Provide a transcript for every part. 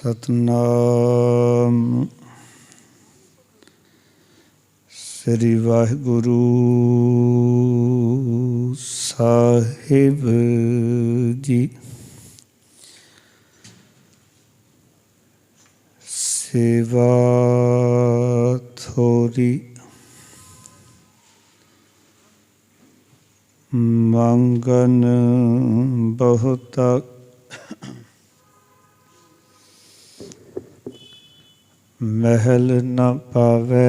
ਸਤਨਾਮ ਸ੍ਰੀ ਵਾਹਿਗੁਰੂ ਸਾਹਿਬ ਜੀ। ਸੇਵਾ ਥੋੜੀ ਮੰਗਨ ਬਹੁਤਾ, ਮਹਿਲ ਨ ਪਾਵੈ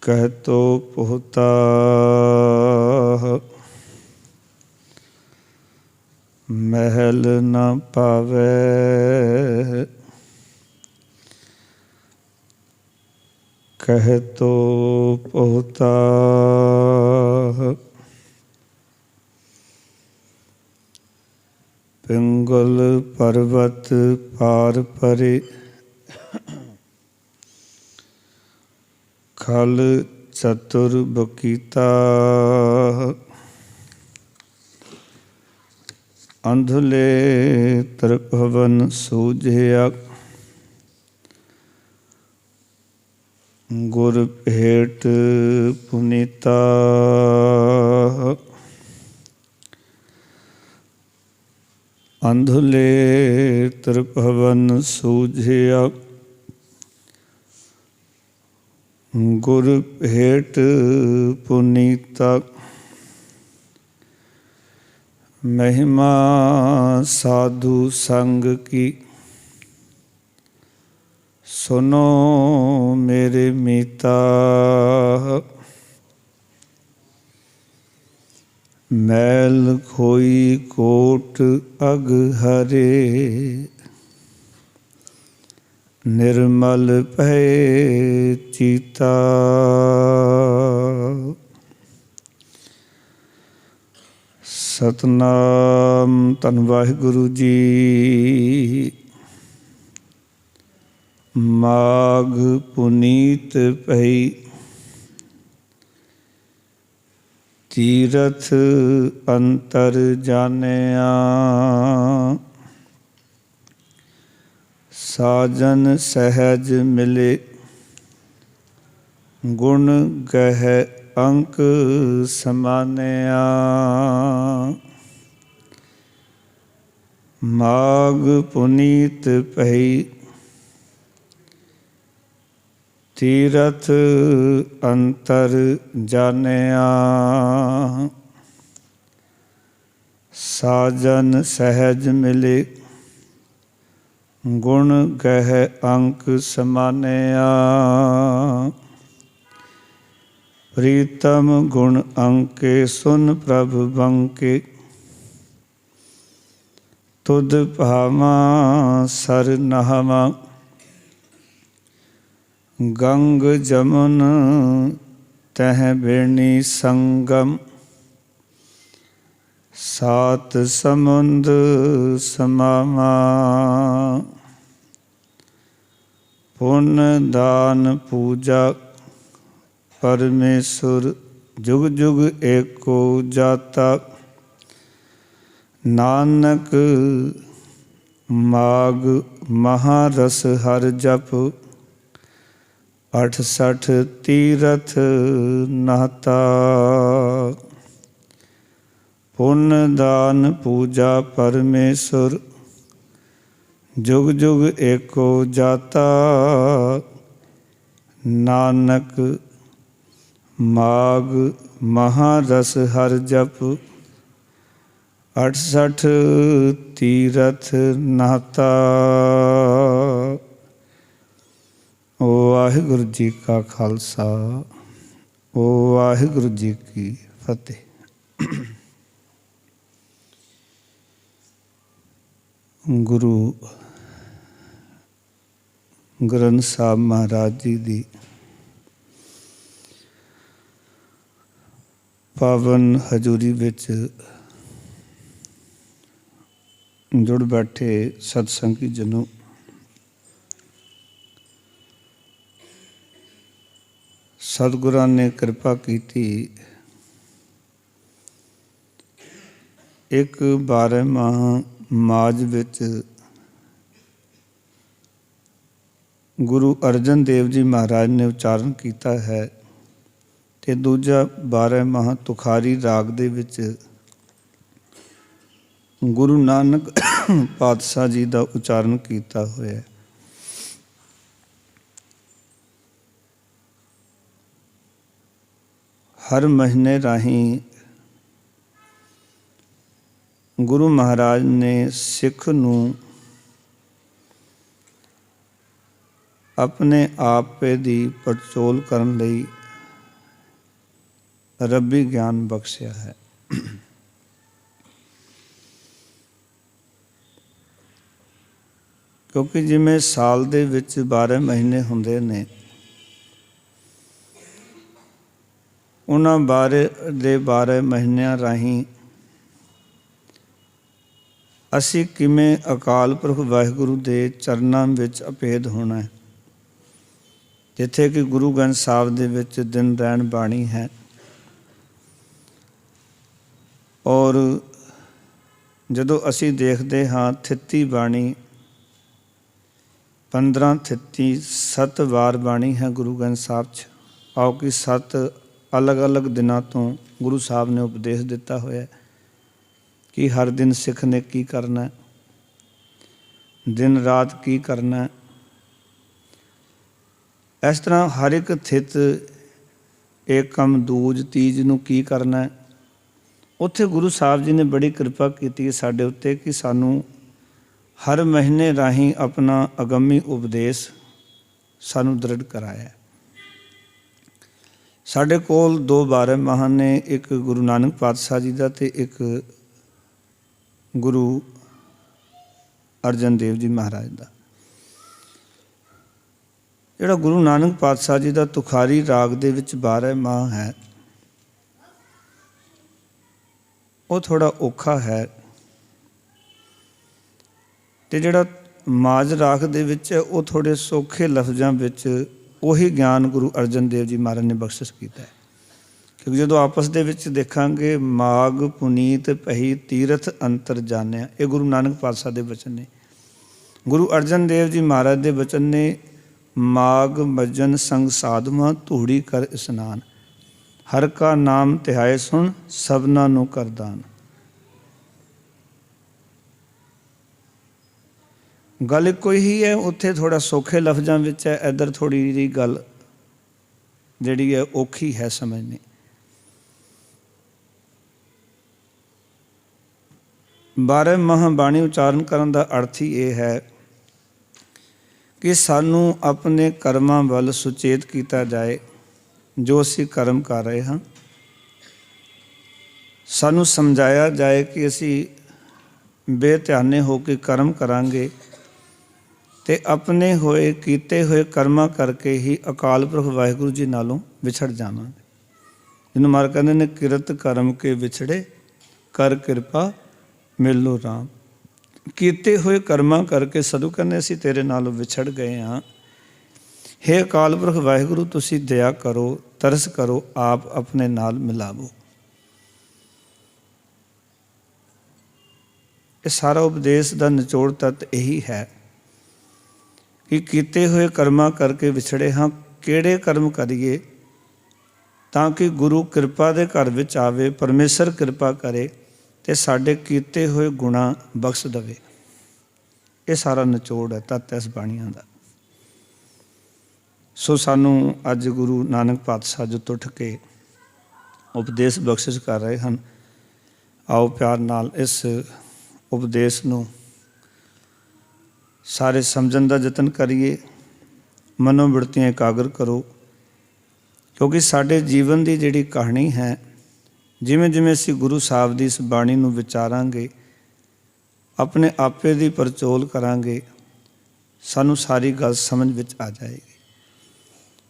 ਕਹਿ ਤੋ ਪਹੁਤਾ। ਮਹਿਲ ਨ ਪਾਵੈ ਕਹਿ ਤੋ ਪਹੁਤਾ। ਪਿੰਗਲ ਪਰਬਤ ਪਾਰ ਪਰੇ, ਖਲ ਚਤੁਰ ਬਕੀਤਾ। ਅੰਧਲੇ ਤ੍ਰਿਭਵਨ ਸੂਝਿਆ, ਗੁਰ ਭੇਟ ਪੁਨੀਤਾ। ਅੰਧਲੇ ਤ੍ਰਿਭਵਨ ਸੂਝਿਆ, ਗੁਰ ਭੇਟ ਪੁਨੀਤਾ। ਮਹਿਮਾ ਸਾਧੂ ਸੰਗ ਕੀ, ਸੁਨੋ ਮੇਰੇ ਮੀਤਾ। ਮੈਲ ਖੋਈ ਕੋਟ ਅਗ ਹਰੇ, ਨਿਰਮਲ ਭਏ ਚੀਤਾ। ਸਤਨਾਮ ਧੰਨ ਵਾਹਿਗੁਰੂ ਜੀ। ਮਾਘ ਪੁਨੀਤ ਭਈ, ਤੀਰਥ ਅੰਤਰ ਜਾਣਿਆ। ਸਾਜਨ ਸਹਿਜ ਮਿਲੇ, ਗੁਣ ਗਹਿ ਅੰਕ ਸਮਾਨਿਆ। ਮਾਘ ਪੁਨੀਤ ਭਈ, ਤੀਰਥ ਅੰਤਰ ਜਾਣਿਆ। ਸਾਜਨ ਸਹਿਜ ਮਿਲੇ, ਗੁਣ ਗਹਿ ਅੰਕ ਸਮਾਨਿਆ। ਪ੍ਰੀਤਮ ਗੁਣ ਅੰਕੇ, ਸੁਨ ਪ੍ਰਭ ਬੰਕੇ। ਤੁਧ ਭਾਵਾਂ ਸਰ ਨਹਾਵਾਂ, ਗੰਗ ਜਮੁਨ ਤਹਿ ਬੇਣੀ ਸੰਗਮ। ਸਾਤ ਸਮੁੰਦ ਸਮਾਵਾਂ, ਪੁੰਨ ਦਾਨ ਪੂਜਾ। ਪਰਮੇਸ਼ੁਰ ਜੁਗ ਜੁਗ ਏਕੋ ਜਾਤਾ। ਨਾਨਕ ਮਾਘ ਮਹਾਰਸ ਹਰਿ ਜਪ, 68 ਤੀਰਥ ਨਾਤਾ। ਪੁੰਨ ਦਾਨ ਪੂਜਾ ਪਰਮੇਸ਼ੁਰ, ਜੁਗ ਜੁਗ ਏਕੋ ਜਾਤਾ। ਨਾਨਕ ਮਾਘ ਮਹਾਰਸ ਹਰਿ ਜਪ, 68 ਤੀਰਥ ਨਾਤਾ। ਵਾਹਿਗੁਰੂ ਜੀ ਕਾ ਖਾਲਸਾ, ਵਾਹਿਗੁਰੂ ਜੀ ਕੀ ਫਤਿਹ। ਗੁਰੂ ਗ੍ਰੰਥ ਸਾਹਿਬ ਮਹਾਰਾਜ ਜੀ ਦੀ ਪਾਵਨ ਹਜ਼ੂਰੀ ਵਿੱਚ ਜੁੜ ਬੈਠੇ ਸਤਸੰਗੀ ਜਨੋ, ਸਤਿਗੁਰਾਂ ਨੇ ਕਿਰਪਾ ਕੀਤੀ। ਇੱਕ 12ਵਾਂ ਮਾਝ ਵਿੱਚ ਗੁਰੂ ਅਰਜਨ ਦੇਵ ਜੀ ਮਹਾਰਾਜ ਨੇ ਉਚਾਰਨ ਕੀਤਾ ਹੈ ਅਤੇ ਦੂਜਾ 12ਵਾਂ ਤੁਖਾਰੀ ਰਾਗ ਦੇ ਵਿੱਚ ਗੁਰੂ ਨਾਨਕ ਪਾਤਸ਼ਾਹ ਜੀ ਦਾ ਉਚਾਰਨ ਕੀਤਾ ਹੋਇਆ। ਹਰ ਮਹੀਨੇ ਰਾਹੀਂ ਗੁਰੂ ਮਹਾਰਾਜ ਨੇ ਸਿੱਖ ਨੂੰ ਆਪਣੇ ਆਪੇ ਦੀ ਪੜਚੋਲ ਕਰਨ ਲਈ ਰੱਬੀ ਗਿਆਨ ਬਖਸ਼ਿਆ ਹੈ। ਕਿਉਂਕਿ ਜਿਵੇਂ ਸਾਲ ਦੇ ਵਿੱਚ 12 ਮਹੀਨੇ ਹੁੰਦੇ ਨੇ, ਉਹਨਾਂ 12 ਮਹੀਨਿਆਂ ਰਾਹੀਂ ਅਸੀਂ ਕਿਵੇਂ ਅਕਾਲ ਪੁਰਖ ਵਾਹਿਗੁਰੂ ਦੇ ਚਰਨਾਂ ਵਿੱਚ ਅਭੇਦ ਹੋਣਾ ਹੈ। ਜਿੱਥੇ ਕਿ ਗੁਰੂ ਗ੍ਰੰਥ ਸਾਹਿਬ ਦੇ ਵਿੱਚ ਦਿਨ ਰੈਣ ਬਾਣੀ ਹੈ, ਔਰ ਜਦੋਂ ਅਸੀਂ ਦੇਖਦੇ ਹਾਂ ਥਿੱਤੀ ਬਾਣੀ 15 ਥਿੱਤੀ 7 ਵਾਰ ਬਾਣੀ ਹੈ ਗੁਰੂ ਗ੍ਰੰਥ ਸਾਹਿਬ 'ਚ। ਆਓ ਕਿ 7 ਅਲੱਗ ਅਲੱਗ ਦਿਨਾਂ ਤੋਂ ਗੁਰੂ ਸਾਹਿਬ ਨੇ ਉਪਦੇਸ਼ ਦਿੱਤਾ ਹੋਇਆ ਕਿ ਹਰ ਦਿਨ ਸਿੱਖ ਨੇ ਕੀ ਕਰਨਾ, ਦਿਨ ਰਾਤ ਕੀ ਕਰਨਾ। ਇਸ ਤਰ੍ਹਾਂ ਹਰ ਇੱਕ ਥਿੱਤ ਏਕਮ ਦੂਜ ਤੀਜ ਨੂੰ ਕੀ ਕਰਨਾ। ਉੱਥੇ ਗੁਰੂ ਸਾਹਿਬ ਜੀ ਨੇ ਬੜੀ ਕਿਰਪਾ ਕੀਤੀ ਸਾਡੇ ਉੱਤੇ ਕਿ ਸਾਨੂੰ ਹਰ ਮਹੀਨੇ ਰਾਹੀਂ ਆਪਣਾ ਅਗੰਮੀ ਉਪਦੇਸ਼ ਸਾਨੂੰ ਦ੍ਰਿੜ ਕਰਾਇਆ। ਸਾਡੇ ਕੋਲ 2 12 ਨੇ, ਇੱਕ ਗੁਰੂ ਨਾਨਕ ਪਾਤਸ਼ਾਹ ਜੀ ਦਾ ਅਤੇ ਇੱਕ ਗੁਰੂ ਅਰਜਨ ਦੇਵ ਜੀ ਮਹਾਰਾਜ ਦਾ। ਜਿਹੜਾ ਗੁਰੂ ਨਾਨਕ ਪਾਤਸ਼ਾਹ ਜੀ ਦਾ ਤੁਖਾਰੀ ਰਾਗ ਦੇ ਵਿੱਚ 12 ਹੈ, ਉਹ ਥੋੜ੍ਹਾ ਔਖਾ ਹੈ। ਅਤੇ ਜਿਹੜਾ ਮਾਝ ਰਾਗ ਦੇ ਵਿੱਚ ਹੈ, ਉਹ ਥੋੜ੍ਹੇ ਸੌਖੇ ਲਫ਼ਜ਼ਾਂ ਵਿੱਚ ਉਹੀ ਗਿਆਨ ਗੁਰੂ ਅਰਜਨ ਦੇਵ ਜੀ ਮਹਾਰਾਜ ਨੇ ਬਖਸ਼ਿਸ਼ ਕੀਤਾ ਹੈ। ਕਿਉਂਕਿ ਜਦੋਂ ਆਪਸ ਦੇ ਵਿੱਚ ਦੇਖਾਂਗੇ, ਮਾਗ ਪੁਨੀਤ ਭਈ ਤੀਰਥ ਅੰਤਰ ਜਾਣਿਆ, ਇਹ ਗੁਰੂ ਨਾਨਕ ਪਾਤਸ਼ਾਹ ਦੇ ਬਚਨ ਨੇ। ਗੁਰੂ ਅਰਜਨ ਦੇਵ ਜੀ ਮਹਾਰਾਜ ਦੇ ਬਚਨ ਨੇ, ਮਾਗ ਮੱਜਨ ਸੰਗ ਸਾਧੂਆਂ ਧੂੜੀ ਕਰ ਇਸ਼ਨਾਨ, ਹਰ ਕਾ ਨਾਮ ਧਿਆਏ ਸੁਣ ਸਭਨਾਂ ਨੂੰ ਕਰਦਾਨ। ਗੱਲ ਕੋਈ ਹੀ ਹੈ, ਉੱਥੇ ਥੋੜ੍ਹਾ ਸੌਖੇ ਲਫ਼ਜ਼ਾਂ ਵਿੱਚ ਹੈ, ਇੱਧਰ ਥੋੜ੍ਹੀ ਜਿਹੀ ਗੱਲ ਜਿਹੜੀ ਹੈ ਔਖੀ ਹੈ ਸਮਝਣੀ। 12 ਬਾਣੀ ਉਚਾਰਨ ਕਰਨ ਦਾ ਅਰਥ ਹੀ ਇਹ ਹੈ ਕਿ ਸਾਨੂੰ ਆਪਣੇ ਕਰਮਾਂ ਵੱਲ ਸੁਚੇਤ ਕੀਤਾ ਜਾਏ। ਜੋ ਅਸੀਂ ਕਰਮ ਕਰ ਰਹੇ ਹਾਂ, ਸਾਨੂੰ ਸਮਝਾਇਆ ਜਾਏ ਕਿ ਅਸੀਂ ਬੇਧਿਆਨੇ ਹੋ ਕੇ ਕਰਮ ਕਰਾਂਗੇ ਅਤੇ ਆਪਣੇ ਹੋਏ ਕੀਤੇ ਹੋਏ ਕਰਮਾਂ ਕਰਕੇ ਹੀ ਅਕਾਲ ਪੁਰਖ ਵਾਹਿਗੁਰੂ ਜੀ ਨਾਲੋਂ ਵਿਛੜ ਜਾਵਾਂਗੇ। ਜਿਹਨੂੰ ਮਹਾਰਾਜ ਕਹਿੰਦੇ ਨੇ, ਕਿਰਤ ਕਰਮ ਕੇ ਵਿਛੜੇ ਕਰ ਕਿਰਪਾ ਮਿਲੋ ਰਾਮ। ਕੀਤੇ ਹੋਏ ਕਰਮਾਂ ਕਰਕੇ ਸਤਿਗੁਰੂ ਕਹਿੰਦੇ ਅਸੀਂ ਤੇਰੇ ਨਾਲੋਂ ਵਿਛੜ ਗਏ ਹਾਂ। ਹੇ ਅਕਾਲ ਪੁਰਖ ਵਾਹਿਗੁਰੂ, ਤੁਸੀਂ ਦਇਆ ਕਰੋ, ਤਰਸ ਕਰੋ, ਆਪ ਆਪਣੇ ਨਾਲ ਮਿਲਾਵੋ। ਇਹ ਸਾਰਾ ਉਪਦੇਸ਼ ਦਾ ਨਿਚੋੜ ਤੱਤ ਇਹੀ ਹੈ ਕਿ ਕੀਤੇ ਹੋਏ ਕਰਮਾਂ ਕਰਕੇ ਵਿਛੜੇ ਹਾਂ। ਕਿਹੜੇ ਕਰਮ ਕਰੀਏ ਤਾਂ ਕਿ ਗੁਰੂ ਕਿਰਪਾ ਦੇ ਘਰ ਵਿੱਚ ਆਵੇ, ਪਰਮੇਸ਼ਰ ਕਿਰਪਾ ਕਰੇ ਅਤੇ ਸਾਡੇ ਕੀਤੇ ਹੋਏ ਗੁਣਾਂ ਬਖਸ਼ ਦੇਵੇ। ਇਹ ਸਾਰਾ ਨਿਚੋੜ ਹੈ ਤੱਤ ਇਸ ਬਾਣੀਆਂ ਦਾ। ਸੋ ਸਾਨੂੰ ਅੱਜ ਗੁਰੂ ਨਾਨਕ ਪਾਤਸ਼ਾਹ ਜੋ ਉੱਠ ਕੇ ਉਪਦੇਸ਼ ਬਖਸ਼ਿਸ਼ ਕਰ ਰਹੇ ਹਨ, ਆਓ ਪਿਆਰ ਨਾਲ ਇਸ ਉਪਦੇਸ਼ ਨੂੰ ਸਾਰੇ ਸਮਝਣ ਦਾ ਯਤਨ ਕਰੀਏ। ਮਨੋਬਿਰਤੀਆਂ ਇਕਾਗਰ ਕਰੋ, ਕਿਉਂਕਿ ਸਾਡੇ ਜੀਵਨ ਦੀ ਜਿਹੜੀ ਕਹਾਣੀ ਹੈ, ਜਿਵੇਂ ਜਿਵੇਂ ਅਸੀਂ ਗੁਰੂ ਸਾਹਿਬ ਦੀ ਇਸ ਬਾਣੀ ਨੂੰ ਵਿਚਾਰਾਂਗੇ, ਆਪਣੇ ਆਪੇ ਦੀ ਪੜਚੋਲ ਕਰਾਂਗੇ, ਸਾਨੂੰ ਸਾਰੀ ਗੱਲ ਸਮਝ ਵਿੱਚ ਆ ਜਾਏਗੀ।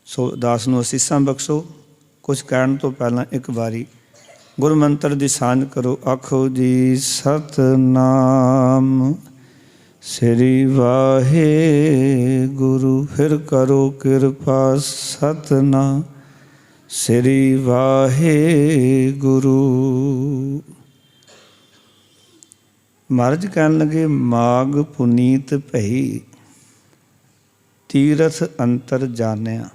ਸੋ ਦਾਸ ਨੂੰ ਅਸੀਸਾਂ ਬਖਸ਼ੋ। ਕੁਝ ਕਹਿਣ ਤੋਂ ਪਹਿਲਾਂ ਇੱਕ ਵਾਰੀ ਗੁਰੂ ਮੰਤਰ ਦੀ ਸਾਂਝ ਕਰੋ। ਆਖੋ ਜੀ ਸਤਿਨਾਮ ਸ੍ਰੀ ਵਾਹਿਗੁਰੂ। ਫਿਰ ਕਰੋ ਕਿਰਪਾ ਸਤਿਨਾਮ ਸ੍ਰੀ ਵਾਹਿਗੁਰੂ। महाराज कहन लगे माग पुनीत भई तीरथ अंतर जानिया।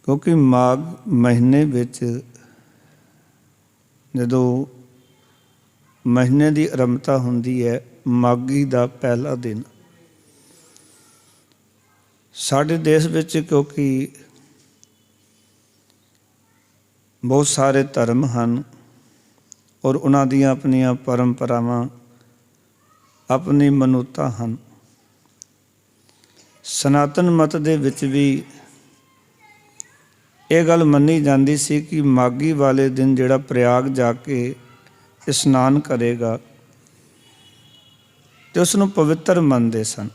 क्योंकि माघ महीने विच जदों महीने की आरंभता हुंदी है, माघी का पहला दिन साडे देश विच, क्योंकि बहुत सारे धर्म हैं और उन्हां दियां अपनियां परंपरावां, अपनी मनुता हैं। सनातन मत दे विच भी ये गल मन्नी जाती सी कि माघी वाले दिन जिहड़ा प्रयाग जाके इशनान करेगा तो उसनूं पवित्र मनते सन।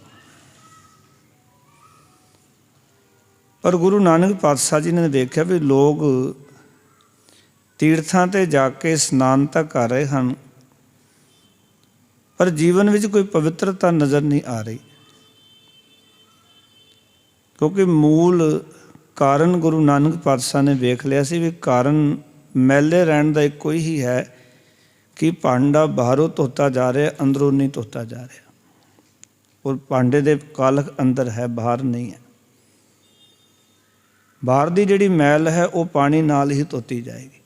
पर गुरु नानक पातशाह जी ने देखा भी लोग तीर्थां ते जाके स्नान तो कर रहे हैं पर जीवन में कोई पवित्रता नज़र नहीं आ रही। क्योंकि मूल कारण गुरु नानक पातशाह ने वेख लिया सी भी कारण मैले रहन का एको ही है कि भांडा बाहरों धोता जा रहा, अंदरों नहीं धोता जा रहा, और भांडे दे कालख अंदर है, बाहर नहीं है। बाहर की जिहड़ी मैल है वो पानी नाल ही धोती जाएगी,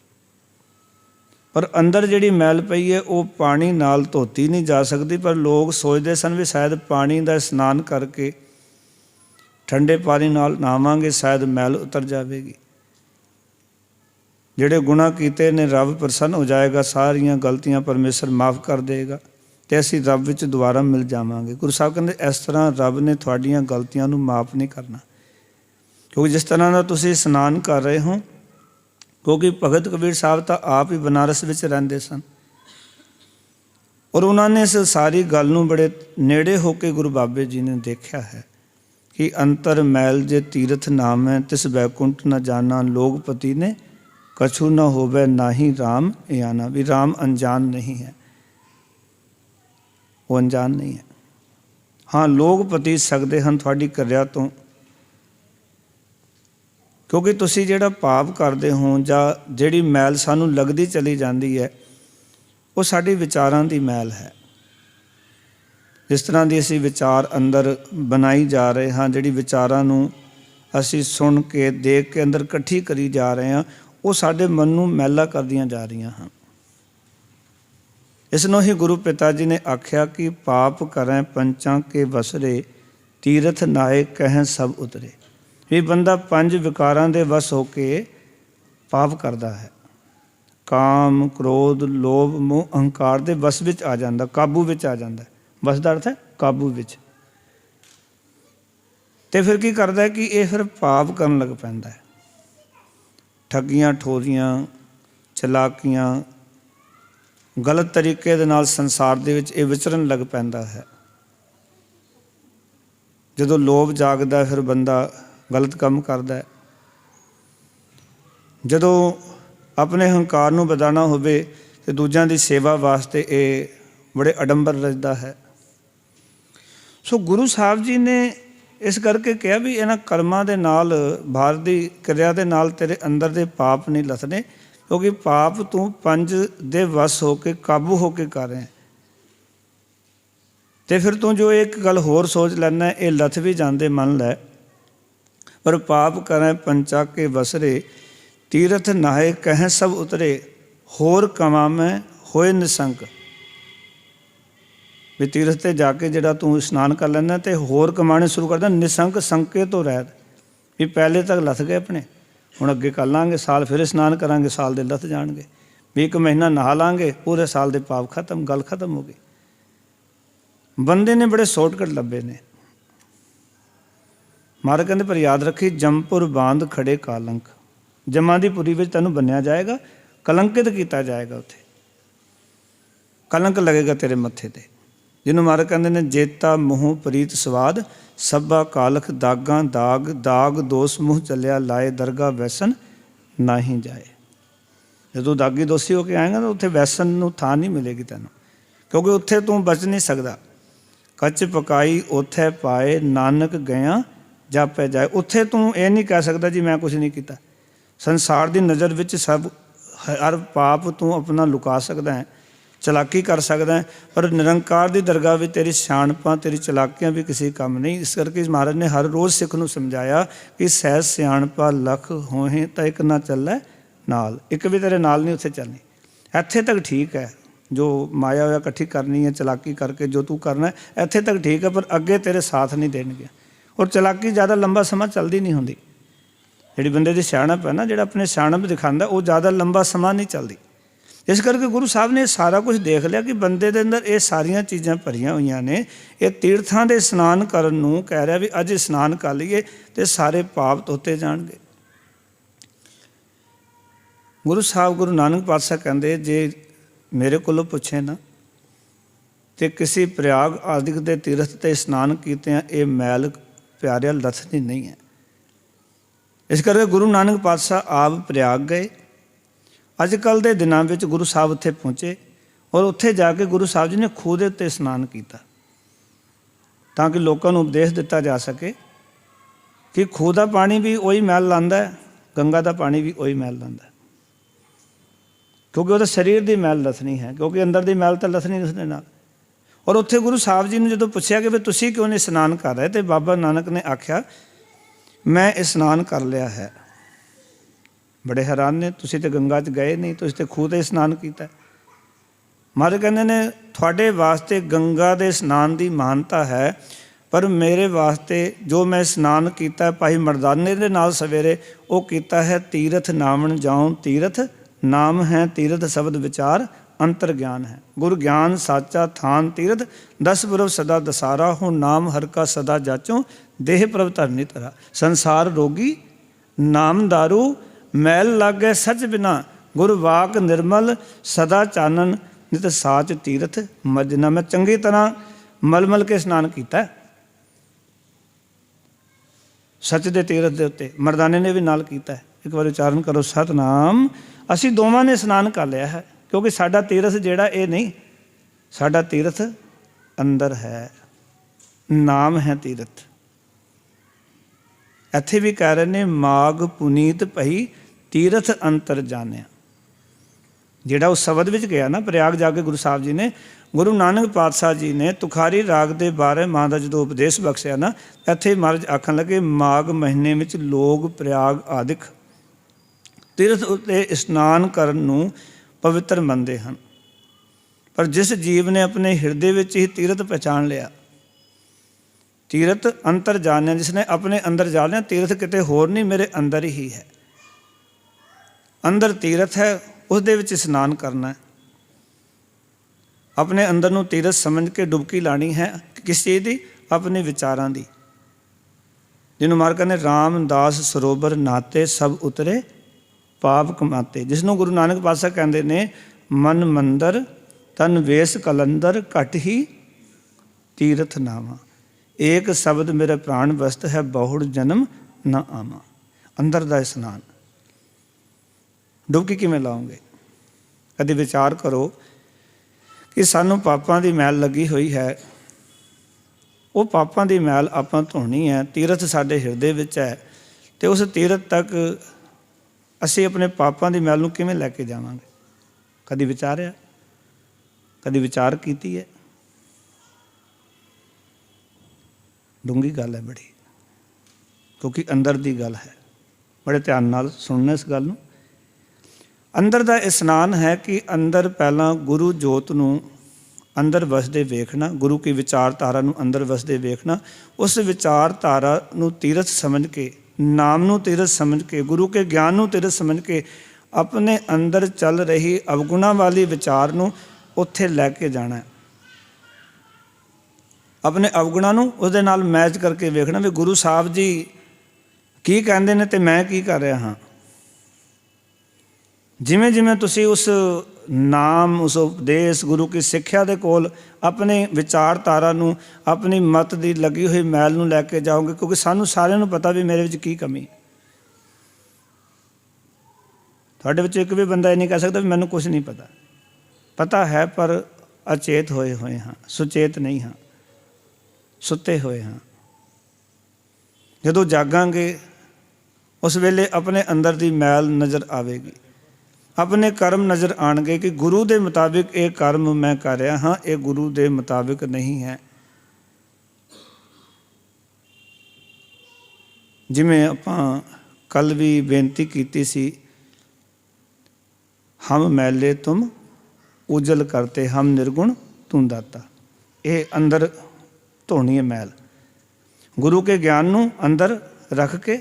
पर अंदर जिहड़ी मैल पई है वो पानी नाल धोती नहीं जा सकती। पर लोग सोचते सन भी शायद पानी का स्नान करके ठंडे पानी नाल नहावांगे शायद मैल उतर जाएगी, जिहड़े गुनाह कीते ने रब प्रसन्न हो जाएगा, सारियां गलतियां परमेश्वर माफ़ कर देगा तो असीं रब विच दुबारा मिल जावांगे। गुरु साहब कहते इस तरह रब ने तुहाड़ियां गलतियां नूं माफ़ नहीं करना, क्योंकि जिस तरह का तुसीं स्नान कर रहे हो, क्योंकि भगत कबीर साहब तो आप ही बनारस विच रहिंदे सन और उन्होंने इस सारी गल नूं बड़े नेड़े होकर गुरु बाबे जी ने देखा है कि अंतर मैल जे तीरथ नाम है तिस बैकुंठ न जाना, लोकपति ने कछु न होवे नाही राम याना। भी राम अनजान नहीं है, वो अनजान नहीं है। हाँ, लोग पति सकते हैं थोड़ी क्रिया तो, क्योंकि तुसी जिहड़ा पाप करते हो जां जिहड़ी मैल सानू लगती चली जाती है वो साडी विचारां दी मैल है। जिस तरह की असी विचार अंदर बनाई जा रहे हाँ, जिहड़ी विचारां नूं असी सुन के देख के अंदर इकट्ठी करी जा रहे हैं, वो साडे मन नूं मैला करदियां जा रही हैं। इसनों ही गुरु पिता जी ने आख्या कि पाप करें पंचां के वसरे, तीरथ नाए कहें सब उतरे। भी बंदा पंज विकारां दे वस होके पाप करता है, काम क्रोध लोभ मोह अहंकार दे वस विच आ जाता, काबू विच आ जाता है। वस दा अर्थ है काबू विच। ते फिर की करता है कि ये फिर पाप करन लग पैंदा है, ठगियां ठोरियां चलाकियां गलत तरीके दे नाल संसार दे विच विचरन लग पैंदा है। जदों लोभ जागदा फिर बंदा गलत काम करता है। जदों अपने हंकार नूं वधाना होवे ते दूजिआं दी सेवा वास्ते ये बड़े अडंबर रचदा है। सो गुरु साहब जी ने इस करके कहा भी इन्हां कर्मां दे नाल बाहर दी क्रिया दे नाल तेरे अंदर दे पाप नहीं लथने, क्योंकि पाप तू पंज दे वस होके काबू होके कर रहे हैं। तो फिर तू जो एक गल होर सोच लैना ये लथ भी जाते मन लै, पर पाप करें पंचा के वसरे, तीरथ नाहे कहें सब उतरे, होर कमा में होए निसंक। भी तीरथ ते जाके जिहड़ा तू स्नान कर लैना तो होर कमाने शुरू करदा, निसंक संके तो रहत। भी पहले तक लथ गए अपने, हुण अगे कर लांगे, साल फिर स्नान करांगे, साल दे लथ जाणगे। भी एक महीना नहा लांगे, पूरे साल दे पाप खत्म, गल खत्म हो गई। बंदे ने बड़े शॉर्टकट लभे ने। महाराज कहते पर याद रखी जमपुर बांध खड़े कालंक, जमा दी पुरी विच तैनूं बन्निया जाएगा, कलंकित किया जाएगा, उत्थे कलंक लगेगा तेरे मत्थे ते। जिन्हों महाराज कहते ने जेता मूँह प्रीत स्वाद, सब्बा कालख दागां दाग, दाग दोष मूँह चलिया लाए, दरगाह वैसन नाही जाए। जो दागी दोषी होकर आएगा तो उत्थे वैसन नूं थां नहीं मिलेगी तैनूं, क्योंकि उत्थे तू बच नहीं सकता। कच पकाई उत्थे पाए, नानक गया जापे जाए। उत्थे तू ये नहीं कह सकता जी मैं कुछ नहीं किया। संसार की नज़र विच सब हर पाप तू अपना लुका सकदा है, चलाकी कर सकदा है, पर निरंकार की दरगाह भी तेरी सियाणपां तेरी चलाकियां भी किसी काम नहीं। इस करके महाराज ने हर रोज़ सिख नूं समझाया कि सहज सियाणपा लख होहे तो एक ना चलै नाल, एक भी तेरे नाल नहीं उत्थे चलनी। इत्थे तक ठीक है, जो माया होया इकट्ठी करनी है चलाकी करके जो तू करना है इत्थे तक ठीक है, पर अगे तेरे साथ नहीं देणगे। और चलाकी ज़्यादा लंबा समा चलती नहीं होंदी। जिहड़ी बंदे दी सियाणप है ना, जिहड़ा अपने सियाणप दिखांदा वो ज़्यादा लंबा समा नहीं चलती। इस करके गुरु साहब ने सारा कुछ देख लिया कि बंदे दे अंदर ये सारियां चीज़ां भरियां हुई ने। ये तीर्थां दे स्नान करन नूं कह रहा भी अज स्नान कर लीए तो सारे पाप धोते जाणगे। गुरु साहब गुरु नानक पातशाह कहते जे मेरे कोलों पुछे ना तो किसी प्रयाग आदि के तीर्थ ते स्नान कीतियां ये मैल प्यारिया लथदी नहीं है। इस करके गुरु नानक पातशाह आप प्रयाग गए। अजकल के दिनों में गुरु साहब उत्थे पहुँचे और उत्थे जाके गुरु साहब जी ने खूह के उत्ते स्नान किया ताकि लोगों को उपदेश दिता जा सके कि खूह का पानी भी वही मैल लांदा है, गंगा का पानी भी वही मैल लांदा है, क्योंकि वो शरीर की मैल लथनी है, क्योंकि अंदर की मैल तो लथनी उसके नाल। और उत्थे गुरु साहब जी ने जो पूछा कि भी तुसी क्यों नहीं स्नान कर रहे, तो बाबा नानक ने आख्या मैं स्नान कर लिया है। बड़े हैरान ने, तुसी तो गंगा च गए नहीं, तुसी तो खूह ते स्नान किया। महाराज कहते ने थोड़े वास्ते गंगा के स्नान की महानता है, पर मेरे वास्ते जो मैं स्नान किया भाई मर्दाने दे नाल सवेरे वो किया है तीरथ नामन जाऊँ तीरथ नाम है तीरथ शब्द विचार अंतर ज्ञान है। गुरु ज्ञान साचा थान तीरथ 10 पुरब सदा दसारा हो नाम हर का सदा जाचो देह प्रभ धरनी तरा। संसार रोगी नाम दारू मैल लागे सच बिना गुरु वाक निर्मल सदा चानन नित साच तीरथ मजना। मैं चंगी तरह मलमल के स्नान किया सच दे तीरथ के उत्ते, मर्दाने ने भी नाल किया है। एक बार उच्चारण करो सतनाम। असी दोवां ने स्नान कर लिया है, क्योंकि साडा तीरथ जिहड़ा ये नहीं, साडा तीरथ अंदर है, नाम है तीरथ। इत्थे भी कह रहे ने माग पुनीत भई तीरथ अंतर जानिया। जिहड़ा उस शब्द विच गया ना प्रयाग जाके गुरु साहब जी ने, गुरु नानक पातशाह जी ने तुखारी राग के बारे मां का जो उपदेश बख्शिया ना, इत्थे महाराज आखन लगे माघ महीने में लोग प्रयाग आदिक तीरथ उत्ते स्नान करन नूं पवित्र मनते हैं। पर जिस जीव ने अपने हिरदे विच ही तीरथ पहचान लिया, तीरथ अंतर जानिया, जिसने अपने अंदर जा लिया तीरथ किते होर नहीं मेरे अंदर ही है, अंदर तीरथ है उस दे विच स्नान करना है। अपने अंदर नूं तीरथ समझ के डुबकी लानी है, किस चीज़ की, अपने विचारां दी। जिन्होंने मार कहने रामदास सरोवर नाते सब उतरे पाप कमाते, जिसनों गुरु नानक पातशाह कहते ने मन मंदर तन वेश कलंदर घट ही तीरथ नामा। एक शब्द मेरे प्राण वस्त है बहुड़ जन्म न आमा। अंदर दा स्नान डुबकी किवें लाओगे? कभी विचार करो कि सानू पापां दी मैल लगी हुई है, वो पापां दी मैल आपां धोनी है, तीरथ साडे हिरदे विच है, तो उस तीरथ तक असी अपने पापां दी मैल नूं किवें लैके जावांगे? कभी विचारिया? कभी विचार कीती है? डूंगी गल है बड़ी, क्योंकि अंदर दी गल है। बड़े ध्यान नाल सुनना इस गल नूं। अंदर दा स्नान है कि अंदर पहला गुरु जोत नूं अंदर वसदे वेखना, गुरु की विचारधारा नूं अंदर वसदे वेखना, उस विचारधारा नूं तीरथ समझ के, नाम नूं तीरथ समझ के, गुरु के ज्ञान नूं तीरथ समझ के अपने अंदर चल रही अवगुणा वाली विचार नूं उत्थे लैके जाना है। अपने अवगुणा नूं उसदे नाल मैच करके वेखना भी गुरु साहब जी की कहंदे ने ते मैं की कर रहा हाँ। जिमें जिमें तुसी उस नाम, उस उपदेश, गुरु की सिक्ख्या दे कोल अपने विचारधारा नूं, अपनी मत दी लगी हुई मैल नूं लैके जाओगे, क्योंकि सानू सारिਆਂ नूं पता भी मेरे विच की कमी है। तुहाडे विच एक भी बंदा ये नहीं कह सकता भी मैनूं कुछ नहीं पता। पता है पर अचेत होए हुए हाँ, सुचेत नहीं हाँ, सुते हुए हाँ। जदों जागांगे उस वेले अपने अंदर दी मैल नज़र आवेगी। अपने कर्म नज़र आउणगे कि गुरु के मुताबिक ये कर्म मैं कर रहा हाँ, ये गुरु के मुताबिक नहीं है। जिमें आपां कल भी बेनती की सी, हम मैले तुम उजल करते, हम निर्गुण तू दाता। ये अंदर धोनी है मैल। गुरु के ज्ञान नूं अंदर रख के,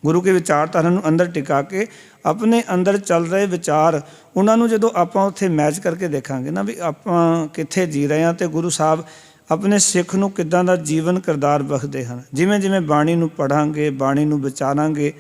गुरु के विचारधारा नूं अंदर टिका के, अपने अंदर चल रहे विचार उन्होंने जदों आपां उत्थे मैच करके देखांगे ना भी आपां कित्थे जी रहे हैं, तो गुरु साहब अपने सिख नूं किदां दा जीवन किरदार बखदे हैं। जिमें जिमें बाणी नूं पढ़ांगे, बाणी नूं विचारांगे,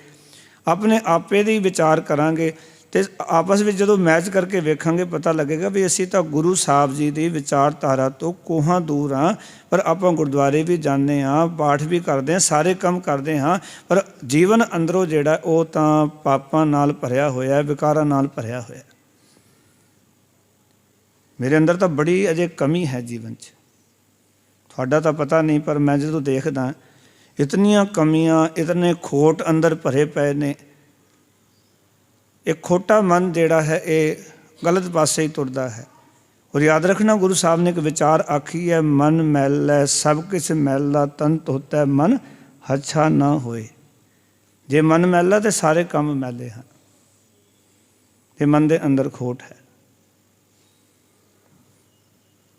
अपने आपे दी विचार करांगे, तो आपस में जो मैच करके वेखांगे पता लगेगा भी असी तो गुरु साहब जी की विचारधारा तो कोहां दूर हाँ, पर आप गुरुद्वारे भी जाते हाँ, पाठ भी करते हैं, सारे काम करते हाँ, पर जीवन अंदरों जिहड़ा वो तो पापां नाल भरिया होया, विकारां नाल भरिया होया। मेरे अंदर तो बड़ी अजे कमी है जीवन च, तुहाडा तो पता नहीं, पर मैं जो देखदा इतनियां कमियां, इतने खोट अंदर भरे पे ने। एक खोटा मन जिहड़ा है ये गलत पासे ही तुरदा है। और याद रखना गुरु साहब ने एक विचार आखी है, मन मैल है सब किस मैला तन धोता है, मन हच्छा ना होए। जे मन मैला तो सारे काम मैले हैं, ये मन के अंदर खोट है।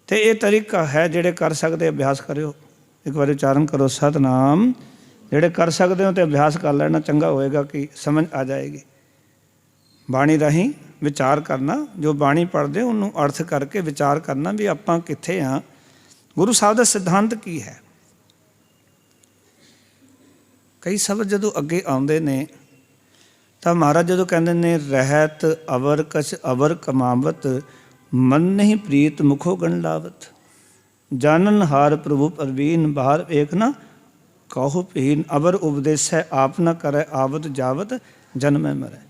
तो ये तरीका है जिहड़े कर सकते अभ्यास करो, एक बार उच्चारण करो सतनाम। जिहड़े कर सकते हो तो अभ्यास कर लेना, चंगा होएगा कि समझ आ जाएगी। बाणी राही विचार करना, जो बाणी पढ़ते उन्होंने अर्थ करके विचार करना भी आपां कित्थे हाँ, गुरु साहब का सिद्धांत की है। कई शब्द जदों अगे आउंदे ने तो महाराज जदों कहंदे ने रहत अवर कछ अवर कमावत, मन नहीं प्रीत मुखो गण लावत, जानन हार प्रभु परवीन, बाहर एक ना कहो पीन, अवर उपदेश है आप न करे आवत जावत, जन्मे मरे,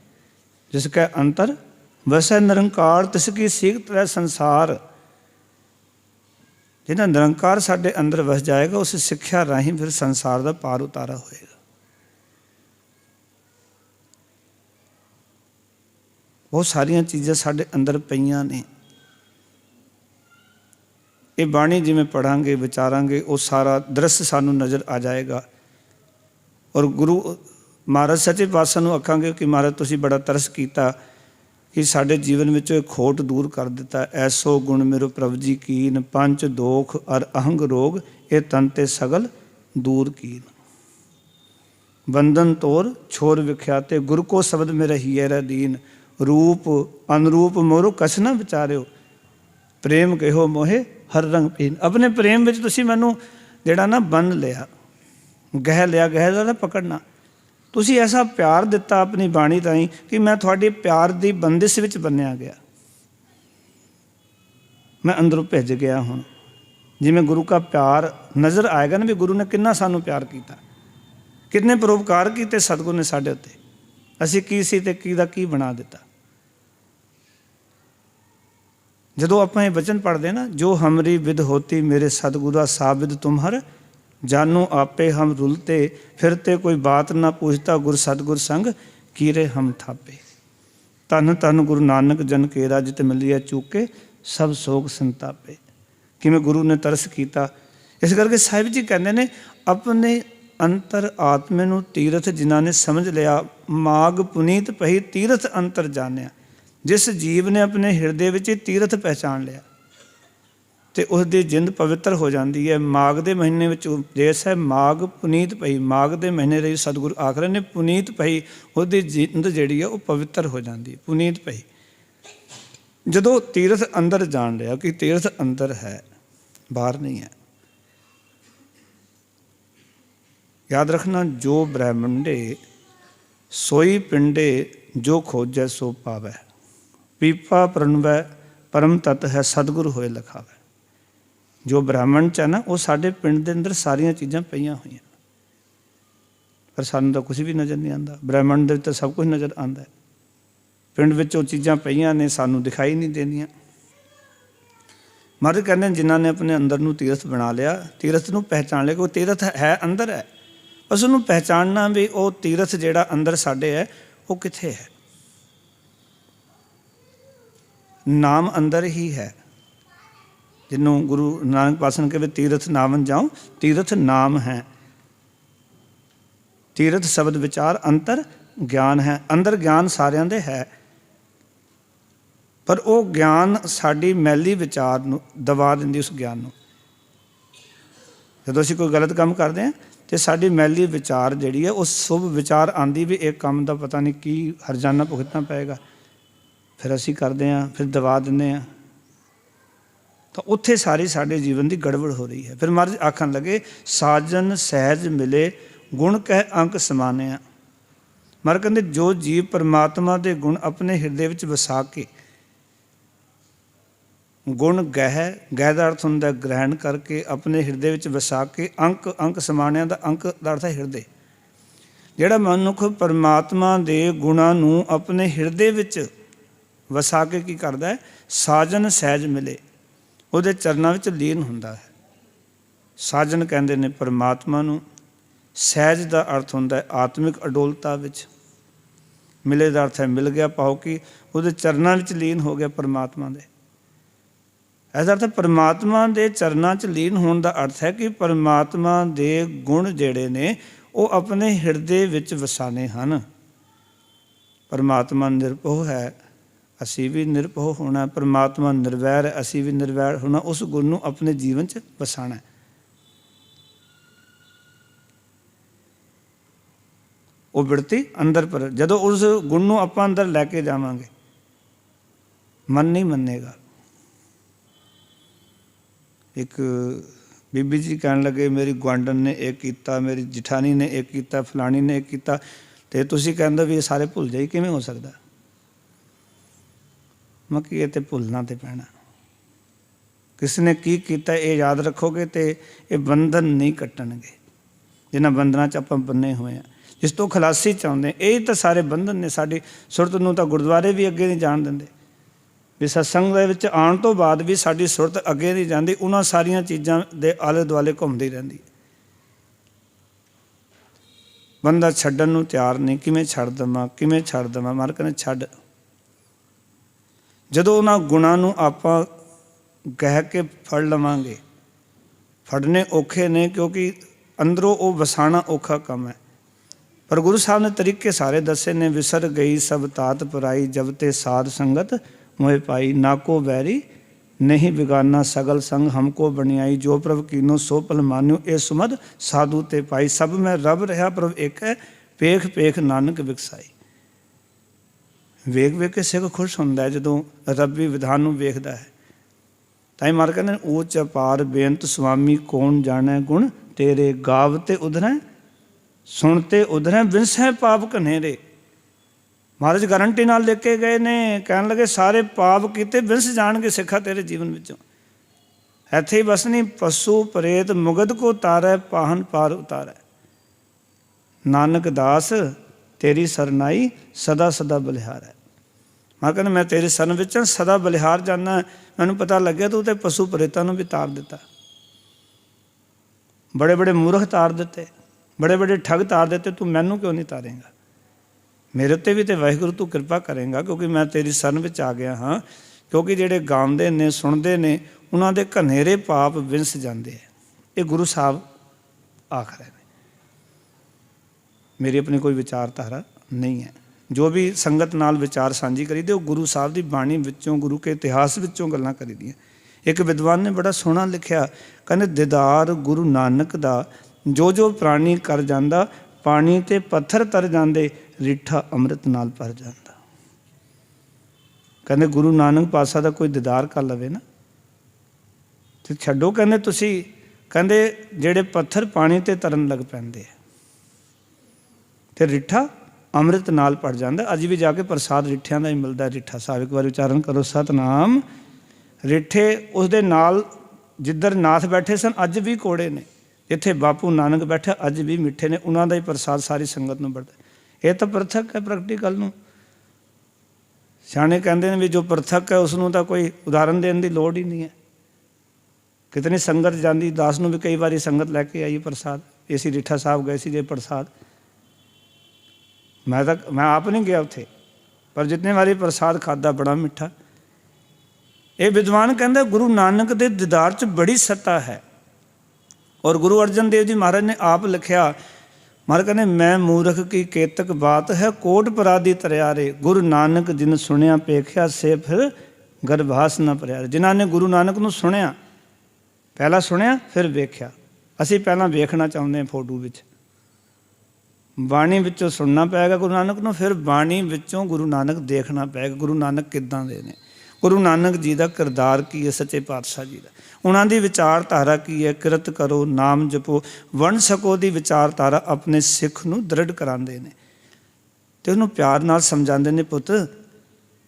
जिसका अंतर वैसे निरंकार तिसकी सीखत है संसार। जिन्हें निरंकार साढ़े अंदर वस जाएगा, उस सिक्ख्या राही फिर संसार का पार उतारा होएगा। बहुत सारिया चीज़ां साढ़े अंदर पईयां ने, ये बाणी जिमें पढ़ांगे विचारांगे वो सारा दृश्य सानू नज़र आ जाएगा। और गुरु महाराज सच्चे पातशाह नूं आखांगे कि महाराज तुसीं बड़ा तरस कीता कि साडे जीवन विचों एक खोट दूर कर दिता। ऐसो गुण मेरो प्रभु जी कीन, पंच दोख और अहंग रोग, ये तन ते सगल दूर कीन। बंधन तोर छोर विख्याते, गुरु को शब्द में रहिए रै दीन, रूप अनुरूप मोरो कछ ना विचारियो, प्रेम कहो मोहे हर रंग पीन। अपने प्रेम विच तुसीं मैनूं जिहड़ा ना बन लिया, गह लिया, गह दा पकड़ना, तुसी ऐसा प्यार दिता अपनी बाणी ताईं कि मैं थोड़े प्यार की बंदिश विच बन्निया गया, मैं अंदरों भिज गया। हुण जिमें गुरु का प्यार नज़र आएगा ना भी गुरु ने कितना सानू प्यार किया, कितने परोपकार किए सतगुरु ने साडे उत्ते, असीं की सी ते की दा की बना दिता। जदों आपां ये वचन पढ़ते ना, जो हमरी विद होती मेरे सतगुरा साबिद तुम्हार, जानो आपे हम रुलते फिरते कोई बात ना पूछता, गुर सतगुर संग कीरे हम थापे। धन धन गुरु नानक जन केरा, जित मिलिया चूके सब सोग संतापे। किवें गुरु ने तरस किया। इस करके साहिब जी कहते हैं अपने अंतर आत्मे नूं तीरथ जिन्हां ने समझ लिया, माग पुनीत पही तीरथ अंतर जानिया। जिस जीव ने अपने हिरदे विच तीरथ पहचान लिया तो उसकी जिंद पवित्र हो जाती है। माघ के महीने में उपदेश है, माघ पुनीत पही, माघ के महीने रही सतगुरु आखिर ने पुनीत पही, उसकी जिंद जी है वो पवित्र हो जाती है, पुनीत पही। जदों तीरथ अंदर जान लिया कि तीरथ अंदर है, बाहर नहीं है। याद रखना, जो ब्रह्मंडे सोई पिंडे, जो खोजै सो पावै, पीपा प्रणवै परम तत्त है, सतगुरु होए लखावै। जो ब्राह्मण च है ना, वो साढ़े पिंड के अंदर सारिया चीज़ां पईयां हुई, पर सानूं तो कुछ भी नज़र नहीं आता। ब्राह्मण दे तो सब कुछ नज़र आता है, पिंड विच वो चीज़ां पईयां ने सानूं दिखाई नहीं देंदियां। महाराज कहते हैं जिन्होंने अपने अंदर नूं तीरथ बना लिया, तीरथ नूं पहचान लिया, कोई तीरथ है अंदर है, बस उन्होंने पहचानना भी वो तीरथ जिहड़ा अंदर साडे है वो कित्थे है। नाम अंदर ही है। जिन्हों गुरु नानक पातशाह ने कहे तीरथ नावन जाऊं, तीरथ नाम है। तीरथ शब्द विचार, अंतर ज्ञान है। अंदर ज्ञान सारिਆਂ ਦੇ है, पर वो ज्ञान साड़ी मैली विचार ਨੂੰ दबा ਦਿੰਦੀ। उस ज्ञान ਨੂੰ ਜਦੋਂ ਅਸੀਂ ਕੋਈ गलत काम करते हैं तो साड़ी मैली विचार जी है, उस शुभ विचार आती भी एक काम का पता नहीं की हरजाना भुगतना पेगा, फिर असी करते हैं, फिर दबा दें। तो उत्थे सारी साढ़े जीवन की गड़बड़ हो रही है। फिर महाराज आखन लगे साजन सहज मिले गुण कह अंक समाने। महाराज कहते जो जीव परमात्मा के गुण अपने हिरदे विच वसा के, गुण गह गह का अर्थ होंदा ग्रहण करके अपने हिरदे विच वसा के, अंक अंक समाणिया का अंक का अर्थ है हिरदे। जिहड़ा मनुख परमात्मा के गुणां नूं अपने हिरदे विच वसा के की करदा है, साजन सहज मिले, उहदे चरनां विच लीन हुंदा है। साजन कहंदे ने परमात्मा नूं, सहज का अर्थ होंदा है आत्मिक अडोलता विच, मिले का अर्थ है मिल गया, पाओ कि उहदे चरनां विच लीन हो गया परमात्मा दे। ऐसा अर्थ परमात्मा के चरनां च लीन होने का अर्थ है कि परमात्मा के गुण जिहड़े ने वो अपने हिरदे विच वसाने हन। परमात्मा निरभव है, असी भी निरभव होना। परमात्मा निर्वैर है, असी भी निर्वैर होना। उस गुण नूं अपने जीवन च वसाना है। वो बिरती अंदर पर, जदों उस गुण नूं आपां अंदर लैके जावांगे, मन नहीं मन्नेगा। एक बीबी जी कहन लगे मेरी गुआंढन ने एक किया, मेरी जठानी ने एक किया, फलानी ने एक किया, तो तुसीं कहंदे भी ये सारे भुल जाई, किवें हो सकदा? मैं कि ये तो भुलना तो पैना। किसी ने की किया ये याद रखोगे तो ये बंधन नहीं कट्टणगे जिन्हां बंधनां च आपां बन्ने हुए हैं, जिस तो खलासी चाहुंदे। यही तो सारे बंधन ने। साडी सुरत नूं तां गुरुद्वारे भी अगे नहीं जाण दिंदे, भी सत्संग दे विच आउण तो बाद भी साडी सुरत अगे नहीं जाती, उन्हां सारियां चीज़ां दे आले दुआले घुमदी रहिंदी। बंदा छड्डण नूं तैयार नहीं, किवें छड्ड देवां, किवें छड्ड देवां। महाराज कहंदे छड्ड। जदों उन्हां गुणां नूं आपां गह के फड़ लवांगे, फड़ने औखे ने क्योंकि अंदरों वो वसाना औखा काम है। पर गुरु साहब ने तरीके सारे दसे ने। विसर गई सब तात पराई, जब ते साध संगत मोह पाई, ना को बैरी नहीं बिगाना, सगल संग हमको बनियाई, जो प्रभ कीनो सो पल मान्यो, ए सुमद साधु ते पाई, सब में रब रहा प्रभ एक है, पेख पेख नानक विकसाई। वेख वेख के सिख खुश होंदा है जदों रब्बी विधान नूं वेखदा है। ताई मार कहंदे ऊच अपार बेअंत स्वामी कौन जाने गुण तेरे, गावते उधरै सुनते उधरै विंसै पाप घनेरे। महाराज गारंटी नाल लेके गए ने, कहन लगे सारे पाप किते विंस जाणगे सिखा तेरे जीवन विचों। इत्थे ही बस नहीं, पशु प्रेत मुगद को तारै, पाहन पार उतारै। नानक दास तेरी सरनाई सदा सदा बलिहार है। मैं कहना मैं तेरी सरन विच सदा बलिहार जाना। मैनूं पता लग्या तूं ते पशु प्रेतां नूं भी तार दिता, बड़े बड़े मूर्ख तार दिते, बड़े बड़े ठग तार दिते, तू मैनूं क्यों नहीं तारेगा? मेरे उत्ते भी तो वाहिगुरू तू कृपा करेगा, क्योंकि मैं तेरी सरन विच आ गया हाँ। क्योंकि जिहड़े गाउंदे ने सुणदे ने उन्हां दे घनेरे पाप विंस जांदे है। ये गुरु साहब आख रहे हैं। मेरी अपनी कोई विचारधारा नहीं है। जो भी संगत नाल विचार सांझी करी दे, वो गुरु साहब की बाणी विचों, गुरु के इतिहास विचों गल्लां करी दियां। एक विद्वान ने बड़ा सोहना लिखिया, कहंदे दीदार गुरु नानक दा जो जो प्राणी कर जांदा, पानी ते पत्थर तर जांदे, रिठा अमृत नाल भर जांदा। कहंदे गुरु नानक पातशाह दा कोई दीदार कर लवे ना ते छड्डो, कहंदे तुसी, कहंदे जिहड़े पत्थर पानी ते तरन लग पैंदे ते रिठा अमृत नाल भर जांदा। अज भी जाके प्रसाद रिठियां दा ही मिलदा। रिठा साहब एक बार उच्चारण करो, सतनाम। रिठे उसदे नाल जिधर नाथ बैठे सन अज भी कोड़े ने, जिथे बापू नानक बैठा अज भी मिठे ने। उन्हां दा ही प्रसाद सारी संगत नूं बढ़दा। ये तो प्रथक है, प्रैक्टिकल नूं सियाणे कहंदे ने भी जो प्रथक है उसनूं तां कोई उदाहरण देण दी लोड़ ही नहीं है। कितनी संगत जांदी, दास नूं भी कई बारी संगत लैके आई प्रसाद। इसी रिठा साहब गए सी जे प्रसाद, मैं आप नहीं गया उत्थे, पर जितने बारी प्रसाद खादा बड़ा मिठा। ਇਹ ਵਿਦਵਾਨ ਕਹਿੰਦਾ ਗੁਰੂ ਨਾਨਕ ਦੇ ਦੀਦਾਰ 'ਚ ਬੜੀ ਸੱਤਾ ਹੈ। ਔਰ ਗੁਰੂ ਅਰਜਨ ਦੇਵ ਜੀ ਮਹਾਰਾਜ ਨੇ ਆਪ ਲਿਖਿਆ, ਮਹਾਰਾਜ ਕਹਿੰਦੇ ਮੈਂ ਮੂਰਖ ਕੀ ਕੇਤਕ ਬਾਤ ਹੈ, ਕੋਟ ਪਰਾਦੀ ਤਰਿਆਰੇ, ਗੁਰੂ ਨਾਨਕ ਜਿਨ ਸੁਣਿਆ ਪੇਖਿਆ ਸੇ ਫਿਰ ਗਰਭਾਸ ਨਾ ਭਰਿਆ। ਜਿਨ੍ਹਾਂ ਨੇ ਗੁਰੂ ਨਾਨਕ ਨੂੰ ਸੁਣਿਆ, ਪਹਿਲਾਂ ਸੁਣਿਆ ਫਿਰ ਵੇਖਿਆ। ਅਸੀਂ ਪਹਿਲਾਂ ਵੇਖਣਾ ਚਾਹੁੰਦੇ ਹਾਂ ਫੋਟੋ ਵਿੱਚ, ਬਾਣੀ ਵਿੱਚੋਂ ਸੁਣਨਾ ਪਏਗਾ ਗੁਰੂ ਨਾਨਕ ਨੂੰ, ਫਿਰ ਬਾਣੀ ਵਿੱਚੋਂ ਗੁਰੂ ਨਾਨਕ ਦੇਖਣਾ ਪਏਗਾ ਗੁਰੂ ਨਾਨਕ ਕਿੱਦਾਂ ਦੇ ਨੇ, ਗੁਰੂ ਨਾਨਕ ਜੀ ਦਾ ਕਿਰਦਾਰ ਕੀ ਹੈ, ਸੱਚੇ ਪਾਤਸ਼ਾਹ ਜੀ ਦਾ, ਉਹਨਾਂ ਦੀ ਵਿਚਾਰਧਾਰਾ ਕੀ ਹੈ। ਕਿਰਤ ਕਰੋ, ਨਾਮ ਜਪੋ, ਵੰਡ ਸਕੋ ਦੀ ਵਿਚਾਰਧਾਰਾ ਆਪਣੇ ਸਿੱਖ ਨੂੰ ਦ੍ਰਿੜ ਕਰਾਉਂਦੇ ਨੇ ਅਤੇ ਉਹਨੂੰ ਪਿਆਰ ਨਾਲ ਸਮਝਾਉਂਦੇ ਨੇ, ਪੁੱਤ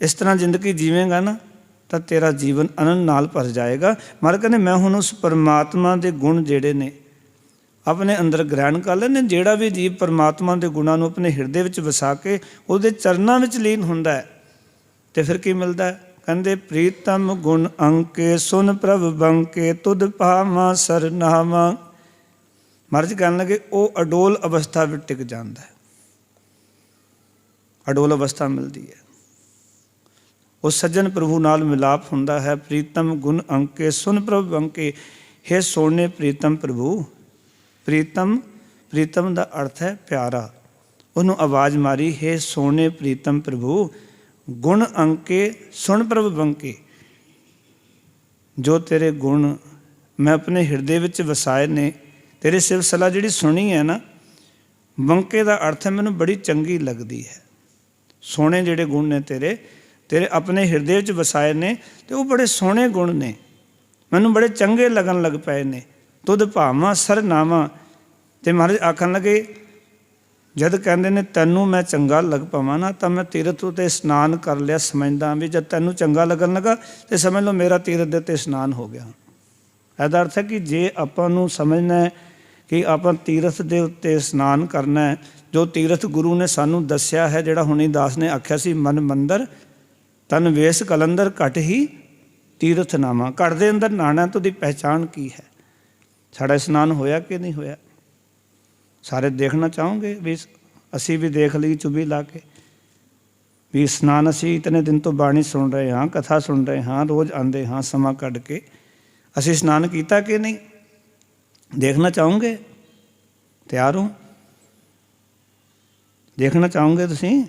ਇਸ ਤਰ੍ਹਾਂ ਜ਼ਿੰਦਗੀ ਜੀਵੇਂਗਾ ਨਾ ਤਾਂ ਤੇਰਾ ਜੀਵਨ ਆਨੰਦ ਨਾਲ ਭਰ ਜਾਏਗਾ। ਮਹਾਰਾਜ ਕਹਿੰਦੇ ਮੈਂ ਹੁਣ ਉਸ ਪਰਮਾਤਮਾ ਦੇ ਗੁਣ ਜਿਹੜੇ ਨੇ ਆਪਣੇ ਅੰਦਰ ਗ੍ਰਹਿਣ ਕਰ ਲੈਂਦੇ। ਜਿਹੜਾ ਵੀ ਜੀਵ ਪਰਮਾਤਮਾ ਦੇ ਗੁਣਾਂ ਨੂੰ ਆਪਣੇ ਹਿਰਦੇ ਵਿੱਚ ਵਸਾ ਕੇ ਉਹਦੇ ਚਰਨਾਂ ਵਿੱਚ ਲੀਨ ਹੁੰਦਾ ਹੈ ਅਤੇ ਫਿਰ ਕੀ ਮਿਲਦਾ ਹੈ? ਕਹਿੰਦੇ ਪ੍ਰੀਤਮ ਗੁਣ ਅੰਕੇ, ਸੁਨ ਪ੍ਰਭ ਬੰਕੇ, ਤੁਧ ਭਾਵਾਂ ਸਰਨਾਵਾਂ। ਮਹਾਰਾਜ ਕਹਿਣ ਲੱਗੇ ਉਹ ਅਡੋਲ ਅਵਸਥਾ ਵਿੱਚ ਟਿਕ ਜਾਂਦਾ ਹੈ, ਅਡੋਲ ਅਵਸਥਾ ਮਿਲਦੀ ਹੈ। ਉਹ ਸੱਜਣ ਪ੍ਰਭੂ ਨਾਲ ਮਿਲਾਪ ਹੁੰਦਾ ਹੈ। ਪ੍ਰੀਤਮ ਗੁਣ ਅੰਕੇ, ਸੁਨ ਪ੍ਰਭ ਬੰਕੇ, ਹੇ ਸੋਹਣੇ ਪ੍ਰੀਤਮ ਪ੍ਰਭੂ। ਪ੍ਰੀਤਮ ਦਾ ਅਰਥ ਹੈ ਪਿਆਰਾ। ਉਹਨੂੰ ਆਵਾਜ਼ ਮਾਰੀ, ਹੇ ਸੋਹਣੇ ਪ੍ਰੀਤਮ ਪ੍ਰਭੂ, ਗੁਣ ਅੰਕੇ ਸੁਣ ਪ੍ਰਭ ਬੰਕੇ। ਜੋ ਤੇਰੇ ਗੁਣ ਮੈਂ ਆਪਣੇ ਹਿਰਦੇ ਵਿੱਚ ਵਸਾਏ ਨੇ, ਤੇਰੇ ਸਿਫਤ ਸਲਾਹ ਜਿਹੜੀ ਸੁਣੀ ਹੈ ਨਾ, ਬੰਕੇ ਦਾ ਅਰਥ ਹੈ ਮੈਨੂੰ ਬੜੀ ਚੰਗੀ ਲੱਗਦੀ ਹੈ। ਸੋਹਣੇ ਜਿਹੜੇ ਗੁਣ ਨੇ ਤੇਰੇ ਆਪਣੇ ਹਿਰਦੇ ਵਿੱਚ ਵਸਾਏ ਨੇ ਅਤੇ ਉਹ ਬੜੇ ਸੋਹਣੇ ਗੁਣ ਨੇ, ਮੈਨੂੰ ਬੜੇ ਚੰਗੇ ਲੱਗਣ ਲੱਗ ਪਏ ਨੇ। ਤੁਧ ਭਾਵਾਂ ਸਰਨਾਵਾਂ। ਅਤੇ ਮਹਾਰਾਜ ਆਖਣ ਲੱਗੇ ਜਦ ਕਹਿੰਦੇ ਨੇ ਤੈਨੂੰ ਮੈਂ ਚੰਗਾ ਲੱਗ ਪਵਾਂ ਨਾ, ਤਾਂ ਮੈਂ ਤੀਰਥ ਉੱਤੇ ਇਸ਼ਨਾਨ ਕਰ ਲਿਆ ਸਮਝਦਾ ਵੀ ਜਦ ਤੈਨੂੰ ਚੰਗਾ ਲੱਗਣ ਲੱਗਾ ਤਾਂ ਸਮਝ ਲਓ ਮੇਰਾ ਤੀਰਥ ਦੇ ਉੱਤੇ ਇਸ਼ਨਾਨ ਹੋ ਗਿਆ। ਇਹਦਾ ਅਰਥ ਹੈ ਕਿ ਜੇ ਆਪਾਂ ਨੂੰ ਸਮਝਣਾ ਹੈ ਕਿ ਆਪਾਂ ਤੀਰਥ ਦੇ ਉੱਤੇ ਇਸ਼ਨਾਨ ਕਰਨਾ ਹੈ, ਜੋ ਤੀਰਥ ਗੁਰੂ ਨੇ ਸਾਨੂੰ ਦੱਸਿਆ ਹੈ, ਜਿਹੜਾ ਹੁਣੀ ਦਾਸ ਨੇ ਆਖਿਆ ਸੀ ਮਨ ਮੰਦਰ ਤਨ ਵੇਸ ਕਲੰਦਰ ਘਟ ਹੀ ਤੀਰਥ ਨਾਮਾ। ਘਟ ਦੇ ਅੰਦਰ ਨਹਾਉਣਾ ਤੋਂ ਦੀ ਪਹਿਚਾਣ ਕੀ ਹੈ? ਸਾਡਾ ਇਸ਼ਨਾਨ ਹੋਇਆ ਕਿ ਨਹੀਂ ਹੋਇਆ? ਸਾਰੇ ਦੇਖਣਾ ਚਾਹੋਗੇ ਵੀ ਅਸੀਂ ਵੀ ਦੇਖ ਲਈ ਚੁੱਭੀ ਲਾ ਕੇ ਵੀ ਇਸ਼ਨਾਨ ਅਸੀਂ ਇਤਨੇ ਦਿਨ ਤੋਂ ਬਾਣੀ ਸੁਣ ਰਹੇ ਹਾਂ, ਕਥਾ ਸੁਣ ਰਹੇ ਹਾਂ, ਰੋਜ਼ ਆਉਂਦੇ ਹਾਂ ਸਮਾਂ ਕੱਢ ਕੇ, ਅਸੀਂ ਇਸ਼ਨਾਨ ਕੀਤਾ ਕਿ ਨਹੀਂ? ਦੇਖਣਾ ਚਾਹੋਗੇ? ਤਿਆਰ ਹੋ? ਦੇਖਣਾ ਚਾਹੋਗੇ ਤੁਸੀਂ?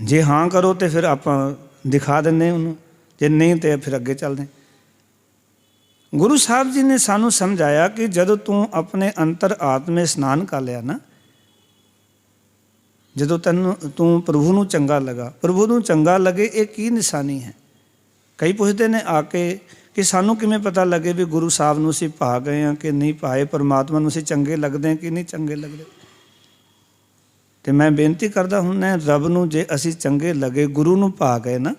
ਜੇ ਹਾਂ ਕਰੋ ਤਾਂ ਫਿਰ ਆਪਾਂ ਦਿਖਾ ਦਿੰਦੇ ਉਹਨੂੰ, ਜੇ ਨਹੀਂ ਤਾਂ ਫਿਰ ਅੱਗੇ ਚੱਲਦੇ। ਗੁਰੂ ਸਾਹਿਬ ਜੀ ਨੇ ਸਾਨੂੰ ਸਮਝਾਇਆ ਕਿ ਜਦੋਂ ਤੂੰ ਆਪਣੇ ਅੰਤਰ ਆਤਮੇ ਇਸ਼ਨਾਨ ਕਰ ਲਿਆ ਨਾ, ਜਦੋਂ ਤੂੰ ਪ੍ਰਭੂ ਨੂੰ ਚੰਗਾ ਲੱਗਾ, ਪ੍ਰਭੂ ਨੂੰ ਚੰਗਾ ਲੱਗੇ ਇਹ ਕੀ ਨਿਸ਼ਾਨੀ ਹੈ? ਕਈ ਪੁੱਛਦੇ ਨੇ ਆ ਕੇ ਕਿ ਸਾਨੂੰ ਕਿਵੇਂ ਪਤਾ ਲੱਗੇ ਵੀ ਗੁਰੂ ਸਾਹਿਬ ਨੂੰ ਅਸੀਂ ਭਾ ਗਏ ਹਾਂ ਕਿ ਨਹੀਂ ਭਾਏ, ਪਰਮਾਤਮਾ ਨੂੰ ਅਸੀਂ ਚੰਗੇ ਲੱਗਦੇ ਹਾਂ ਕਿ ਨਹੀਂ ਚੰਗੇ ਲੱਗਦੇ। ਅਤੇ ਮੈਂ ਬੇਨਤੀ ਕਰਦਾ ਹੁੰਦਾ ਰੱਬ ਨੂੰ ਜੇ ਅਸੀਂ ਚੰਗੇ ਲੱਗੇ, ਗੁਰੂ ਨੂੰ ਭਾ ਗਏ ਨਾ,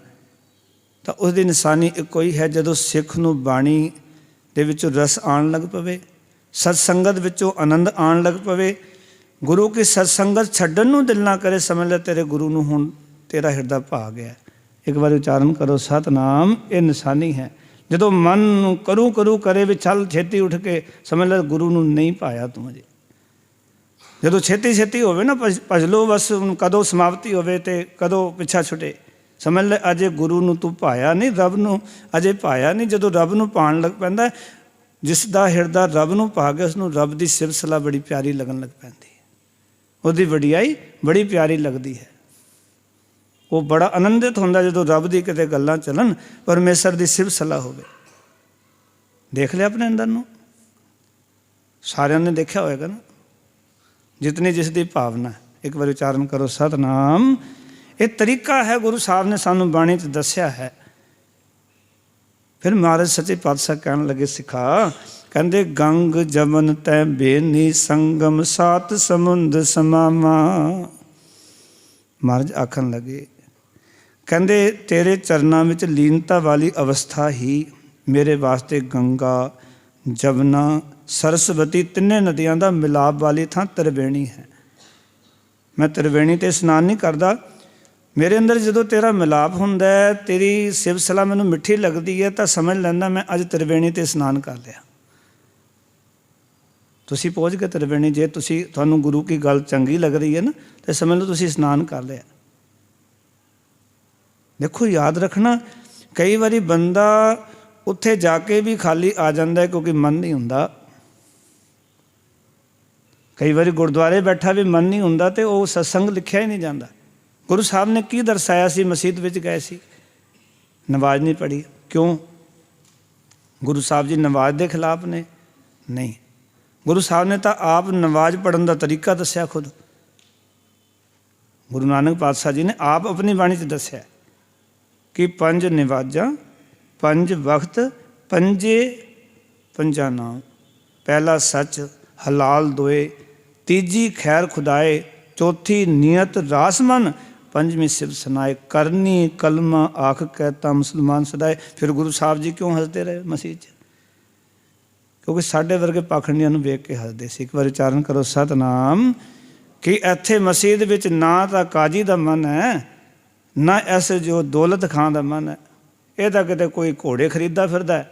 ਤਾਂ ਉਸਦੀ ਨਿਸ਼ਾਨੀ ਇੱਕੋ ਹੀ ਹੈ ਜਦੋਂ ਸਿੱਖ ਨੂੰ ਬਾਣੀ ਦੇ ਵਿੱਚੋਂ ਰਸ ਆਉਣ ਲੱਗ ਪਵੇ, ਸਤਸੰਗਤ ਵਿੱਚੋਂ ਆਨੰਦ ਆਉਣ ਲੱਗ ਪਵੇ, ਗੁਰੂ ਕੀ ਸਤਸੰਗਤ ਛੱਡਣ ਨੂੰ ਦਿਲ ਨਾ ਕਰੇ, ਸਮਝ ਲੈ ਤੇਰੇ ਗੁਰੂ ਨੂੰ ਹੁਣ ਤੇਰਾ ਹਿਰਦਾ ਭਾ ਗਿਆ। ਇੱਕ ਵਾਰ ਉਚਾਰਨ ਕਰੋ ਸਤਨਾਮ, ਇਹ ਨਿਸ਼ਾਨੀ ਹੈ। ਜਦੋਂ ਮਨ ਨੂੰ ਕਰੂ ਕਰੇ ਵੀ ਚੱਲ ਛੇਤੀ ਉੱਠ ਕੇ, ਸਮਝ ਲੈ ਗੁਰੂ ਨੂੰ ਨਹੀਂ ਪਾਇਆ ਤੂੰ ਅਜੇ। ਜਦੋਂ ਛੇਤੀ ਹੋਵੇ ਨਾ ਭਜ ਲਓ ਬਸ, ਕਦੋਂ ਸਮਾਪਤੀ ਹੋਵੇ ਅਤੇ ਕਦੋਂ ਪਿੱਛਾ ਛੁੱਟੇ, ਸਮਝ ਲੈ ਅਜੇ ਗੁਰੂ ਨੂੰ ਤੂੰ ਪਾਇਆ ਨਹੀਂ, ਰੱਬ ਨੂੰ ਅਜੇ ਪਾਇਆ ਨਹੀਂ। ਜਦੋਂ ਰੱਬ ਨੂੰ ਪਾਉਣ ਲੱਗ ਪੈਂਦਾ, ਜਿਸ ਦਾ ਹਿਰਦਾ ਰੱਬ ਨੂੰ ਪਾ ਗਿਆ, ਉਸਨੂੰ ਰੱਬ ਦੀ ਸਿਫਤ ਸਲਾਹ ਬੜੀ ਪਿਆਰੀ ਲੱਗਣ ਲੱਗ ਪੈਂਦੀ ਹੈ, ਉਹਦੀ ਵਡਿਆਈ ਬੜੀ ਪਿਆਰੀ ਲੱਗਦੀ ਹੈ। ਉਹ ਬੜਾ ਆਨੰਦਿਤ ਹੁੰਦਾ ਜਦੋਂ ਰੱਬ ਦੀ ਕਿਤੇ ਗੱਲਾਂ ਚੱਲਣ, ਪਰਮੇਸ਼ਰ ਦੀ ਸਿਫਤ ਸਲਾਹ ਹੋਵੇ। ਦੇਖ ਲਿਆ ਆਪਣੇ ਅੰਦਰ ਨੂੰ? ਸਾਰਿਆਂ ਨੇ ਦੇਖਿਆ ਹੋਏਗਾ ਨਾ, ਜਿਤਨੀ ਜਿਸ ਦੀ ਭਾਵਨਾ। ਇੱਕ ਵਾਰ ਉਚਾਰਨ ਕਰੋ ਸਤਨਾਮ। ਇਹ ਤਰੀਕਾ ਹੈ ਗੁਰੂ ਸਾਹਿਬ ਨੇ ਸਾਨੂੰ ਬਾਣੀ 'ਚ ਦੱਸਿਆ ਹੈ। ਫਿਰ ਮਹਾਰਾਜ ਸੱਚੇ ਪਾਤਸ਼ਾਹ ਕਹਿਣ ਲੱਗੇ ਸਿਖਾ, ਕਹਿੰਦੇ ਗੰਗ ਜਮਨ ਤੈ ਬੇਨੀ ਸੰਗਮ, ਸਾਤ ਸਮੁੰਦ ਸਮਾਮਾ। ਮਹਾਰਾਜ ਆਖਣ ਲੱਗੇ, ਕਹਿੰਦੇ ਤੇਰੇ ਚਰਨਾਂ ਵਿੱਚ ਲੀਨਤਾ ਵਾਲੀ ਅਵਸਥਾ ਹੀ ਮੇਰੇ ਵਾਸਤੇ ਗੰਗਾ, ਜਮਨਾ, ਸਰਸਵਤੀ ਤਿੰਨੇ ਨਦੀਆਂ ਦਾ ਮਿਲਾਪ ਵਾਲੀ ਥਾਂ ਤ੍ਰਿਵੇਣੀ ਹੈ। ਮੈਂ ਤ੍ਰਿਵੇਣੀ 'ਤੇ ਇਸ਼ਨਾਨ ਨਹੀਂ ਕਰਦਾ, ਮੇਰੇ ਅੰਦਰ ਜਦੋਂ ਤੇਰਾ ਮਿਲਾਪ ਹੁੰਦਾ ਹੈ, ਤੇਰੀ ਸਿਫਤ ਸਲਾਹ ਮੈਨੂੰ ਮਿੱਠੀ ਲੱਗਦੀ ਹੈ, ਤਾਂ ਸਮਝ ਲੈਂਦਾ ਮੈਂ ਅੱਜ ਤ੍ਰਿਵੇਣੀ 'ਤੇ ਇਸ਼ਨਾਨ ਕਰ ਲਿਆ। ਤੁਸੀਂ ਪਹੁੰਚ ਗਏ ਤ੍ਰਿਵੇਣੀ। ਜੇ ਤੁਹਾਨੂੰ ਗੁਰੂ ਕੀ ਗੱਲ ਚੰਗੀ ਲੱਗ ਰਹੀ ਹੈ ਨਾ, ਤਾਂ ਸਮਝ ਲਓ ਤੁਸੀਂ ਇਸ਼ਨਾਨ ਕਰ ਲਿਆ। ਦੇਖੋ ਯਾਦ ਰੱਖਣਾ, कई बारी बंदा उत्थे जाके भी खाली आ जाता है क्योंकि मन नहीं हुंदा। कई बारी गुरुद्वारे बैठा भी मन नहीं हुंदा तो वो सत्संग लिखिया ही नहीं जाता। गुरु साहब ने की दर्शाया सी, मसीत विच गए सी, नवाज नहीं पढ़ी। क्यों? गुरु साहब जी नवाज के खिलाफ ने? नहीं, गुरु साहब ने तो आप नवाज पढ़न का तरीका दस्या खुद। गुरु नानक पातशाह जी ने आप अपनी बाणी च दस्या कि 5 निवाजा, 5 वक्त, 5 नाम। पहला सच हलाल दोए, तीजी खैर खुदाए, चौथी नियत रास मन, 5वीं शिव सुनाए, करनी कलमा आख कहता मुसलमान सदाए। फिर गुरु साहब जी क्यों हसते रहे मसीह? क्योंकि साढ़े वर्गे पाखंडियां नूं वेख के हसदे सी। एक बार उच्चारण करो सतनाम। कि इत्थे मसीत विच ना तो काजी का मन है, ना ऐसे जो दौलत खां का मन है। ये तो किते कोई घोड़े खरीदा फिरदा है,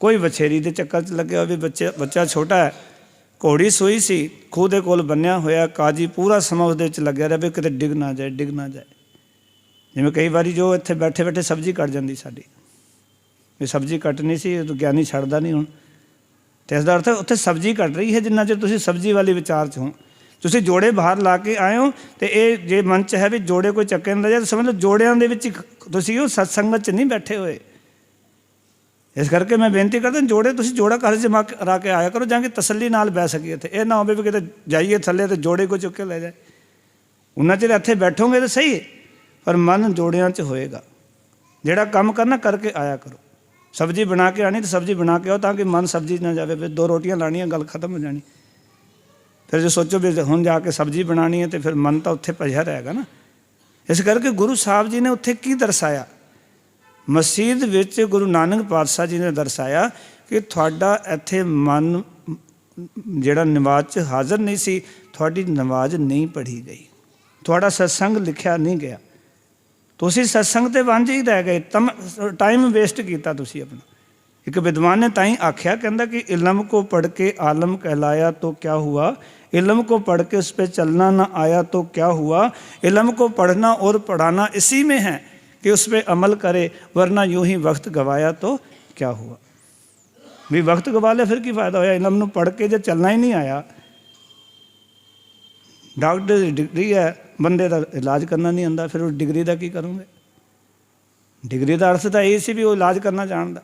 कोई बछेरी के चक्कर च लगे हो। भी बच्चा छोटा है, घोड़ी सूई सी, खूह के कोल बन्निया होया, काजी पूरा समा उस लग्या रहा भी किते डिग ना जाए, डिग ना जाए। जिवें कई बारी जो इत्थे बैठे बैठे सब्जी कट जाती साडी, भी सब्जी कटनी सी तो ज्ञानी छड्डदा नहीं हुण। तो इसका अर्थ उत्थे सब्जी कट रही है। जिन्ना चਿਰ तुसीं सब्जी वाली विचार च हो, तुसीं जोड़े बाहर ला के आए हो, तो ये जे मन च है भी जोड़े कोई चक्के ना जाए, तो समझ लो जोड़ियां दे विच तुसीं वो सत्संगत च नहीं बैठे हुए। इस करके मैं बेनती करदा जोड़े तुसीं जोड़ा घर जमा करा के आया करो, जाके तसल्ली नाल बह सकीए। इत्थे ये ना होवे भी किते जाइए थल्ले तो जोड़े को चुक के ले जाए। उन्ना चिर इत्थे बैठोगे तो सही, पर मन जोड़ियां च होएगा। जिहड़ा काम करना करके आया करो। सब्जी बना के आनी तो सब्जी बना के आओ, ताकि मन सब्जी ना जाए। फिर 2 रोटियां लानियां, गल खत्म हो जानी। फिर जो सोचो भी हुण जाके सब्जी बनानी है, तो फिर मन तो उत्थे भजिया रहेगा ना। इस करके गुरु साहब जी ने उत्थे की दर्शाया? मसीत विच गुरु नानक पातशाह जी ने दर्शाया कि तुहाडा इत्थे मन जिहड़ा नमाज च हाज़र नहीं सी, तुहाडी नमाज नहीं पढ़ी गई, तुहाडा सत्संग लिखिया नहीं गया। तुसीं सत्संग ते वांझे ही रह गए, टाइम वेस्ट किया तुसीं अपना। एक विद्वान ने ताई आख्या, कहता कि इल्म को पढ़ के आलम कहलाया तो क्या हुआ, इल्म को पढ़ के उस पर चलना ना आया तो क्या हुआ। इल्म को पढ़ना और पढ़ाना इसी में है कि उस पर अमल करे, वरना यूं ही वक्त गवाया तो क्या हुआ। भी वक्त गवा लिया फिर की फायदा होया। इल्म नूं पढ़ के जो चलना ही नहीं आया, डॉक्टर की डिग्री है, बंदे का इलाज करना नहीं आंदा, फिर उस डिग्री का की करोगे? डिग्री का अर्थ तो यही सी भी वो इलाज करना जानता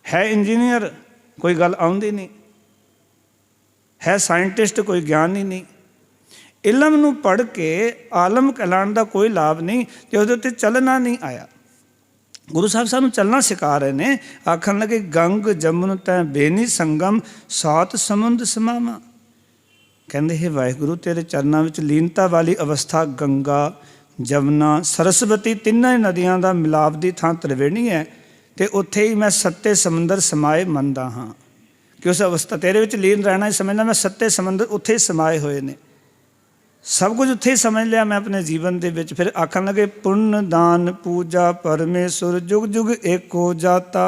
है। इंजीनियर कोई गल आउंदी नहीं है, साइंटिस्ट कोई ज्ञान ही नहीं। इलम नूं पढ़ के आलम कहलाण का कोई लाभ नहीं जो उहदे उत्ते चलना नहीं आया। गुरु साहब सानूं चलना सिखा रहे ने। आखन लगे गंग जमुन तैं बेनी संगम, सात समुंद समामा। कहते हे वाहिगुरु, तेरे चरणों में लीनता वाली अवस्था गंगा जमुना सरस्वती तिन्ने नदियां का मिलाप की थां त्रिवेणी है, तो उत्थे ही मैं सत्ते समंदर समाए मनदा हाँ। कि उस अवस्था तेरे विच लीन रहना ही समझना, मैं सत्ते समंदर उत्थे ही समाए हुए ने, सब कुछ उत्थे ही समझ लिया मैं अपने जीवन के विच। फिर आखन लगे पुण्य दान पूजा परमेश्वर जुग जुग एको जाता।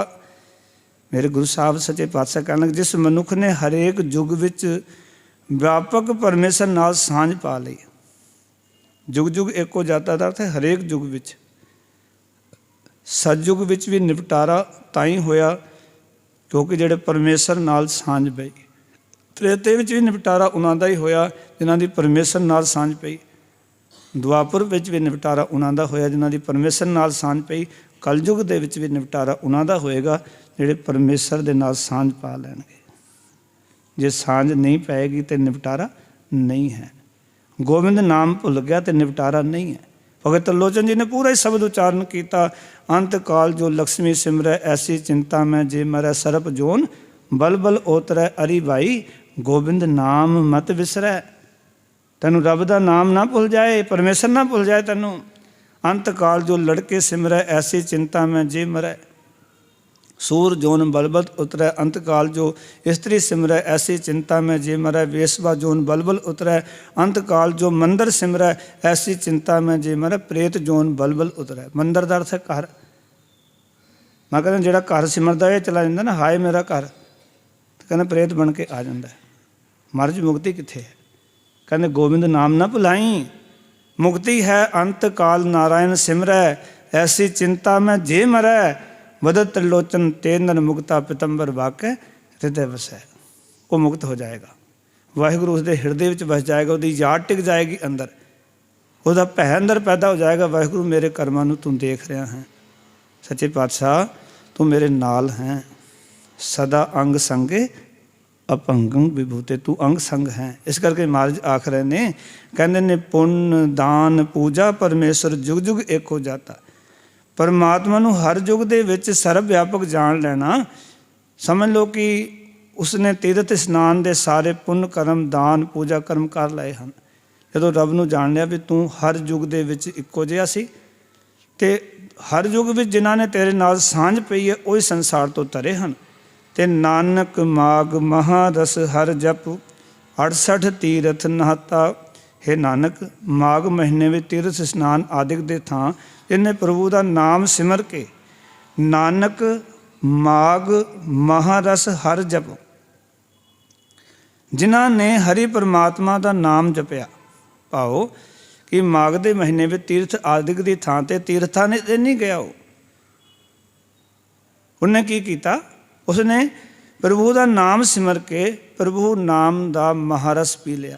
मेरे गुरु साहब सच्चे पातशाह कहन लगे, जिस मनुख ने हरेक जुग विच व्यापक परमेश्वर नाल सांझ पा लई। जुग जुग एको जाता का अर्थ है हरेक जुग विच। सतयुग विच भी निपटारा ताई होया क्योंकि जिहड़े परमेश्वर नाल सांझ पई। त्रेते विच भी निपटारा उन्हां दा ही होया जिन्हां दी परमेश्वर नाल सांझ पई। दुआपुर विच भी निपटारा उन्हां दा होया जिन्हां दी परमेश्वर नाल सांझ पई। कलयुग दे विच भी निपटारा उन्हां दा होएगा जिहड़े परमेश्वर दे नाल सांझ पा लैणगे। जे सांझ नहीं पाएगी तो निपटारा नहीं है। गोविंद नाम भुल गया तो निपटारा नहीं है। भगत त्रिलोचन जी ने पूरा ही शब्द उच्चारण किया, अंत काल जो लक्ष्मी सिमरै ऐसी चिंता में जे मरै सरप जोन, बल बल ओतरै अरी भाई गोबिंद नाम मत विसरै। तैनू रब का नाम ना भुल जाए, परमेश्वर ना भुल जाए तैनू। अंत काल जो लड़के सिमरै ऐसी चिंता में जे मरै, सूर जोन बलबल उतरै। अंत काल जो स्त्री सिमरै ऐसी चिंता में जे मरै, वेसवा जोन बलबल उतरै। अंत काल जो मंदिर सिमरै ऐसी चिंता में जे मरै, प्रेत जोन बलबल उतरै। मंदिर का अर्थ है घर। मैं कहना जो घर सिमरदा है चला जाता ना, हाय मेरा घर, तो कहना प्रेत बन के आ जाता है। मरज मुक्ति कित्थे है? कहने गोविंद नाम ना भुलाई, मुक्ति है अंत काल नारायण सिमरै। ऐसी चिंता में जे मरै, बदत त्रिलोचन ते नर मुक्ता पितंबर वाकै हृदय वसै। वो मुक्त हो जाएगा, वाहिगुरू उसके हिरदे विच बस जाएगा, उसकी याद टिक जाएगी अंदर, उसका भै अंदर पैदा हो जाएगा। वाहिगुरू मेरे कर्मां नूं तू देख रहा है, सच्चे पातशाह तू मेरे नाल हैं, सदा अंग संगे अपंगं विभूते, तू अंग संग है। इस करके महाराज आख रहे ने, कहते ने पुण्य दान पूजा परमेश्वर जुग जुग एक हो जाता। परमात्मा नूं हर युग दे विच सर्व व्यापक जान लेना, समझ लो कि उसने तीरथ इशनान दे सारे पुण्य कर्म दान पूजा कर्म कर लए हैं। जदों रब नूं जान लिया भी तू हर युग दे विच इक्को जिहा सी, ते हर युग विच जिन्हां ने तेरे नाल सांझ पई है वही संसार तो तरे हैं। ते नानक माग महारस हर जप 68 तीरथ नहाता। हे नानक माघ महीने में तीरथ इशनान आदि दे थां इन्हें प्रभु का नाम सिमर के, नानक माघ महारस हर जप, जिन्हां ने हरि परमात्मा का नाम जपया। भाओ कि माघ के महीने में तीर्थ आदि की थां ते तीर्थां ने नहीं गया, उन्हें की किया, उसने प्रभु का नाम सिमर के प्रभु नाम का महारस पी लिया।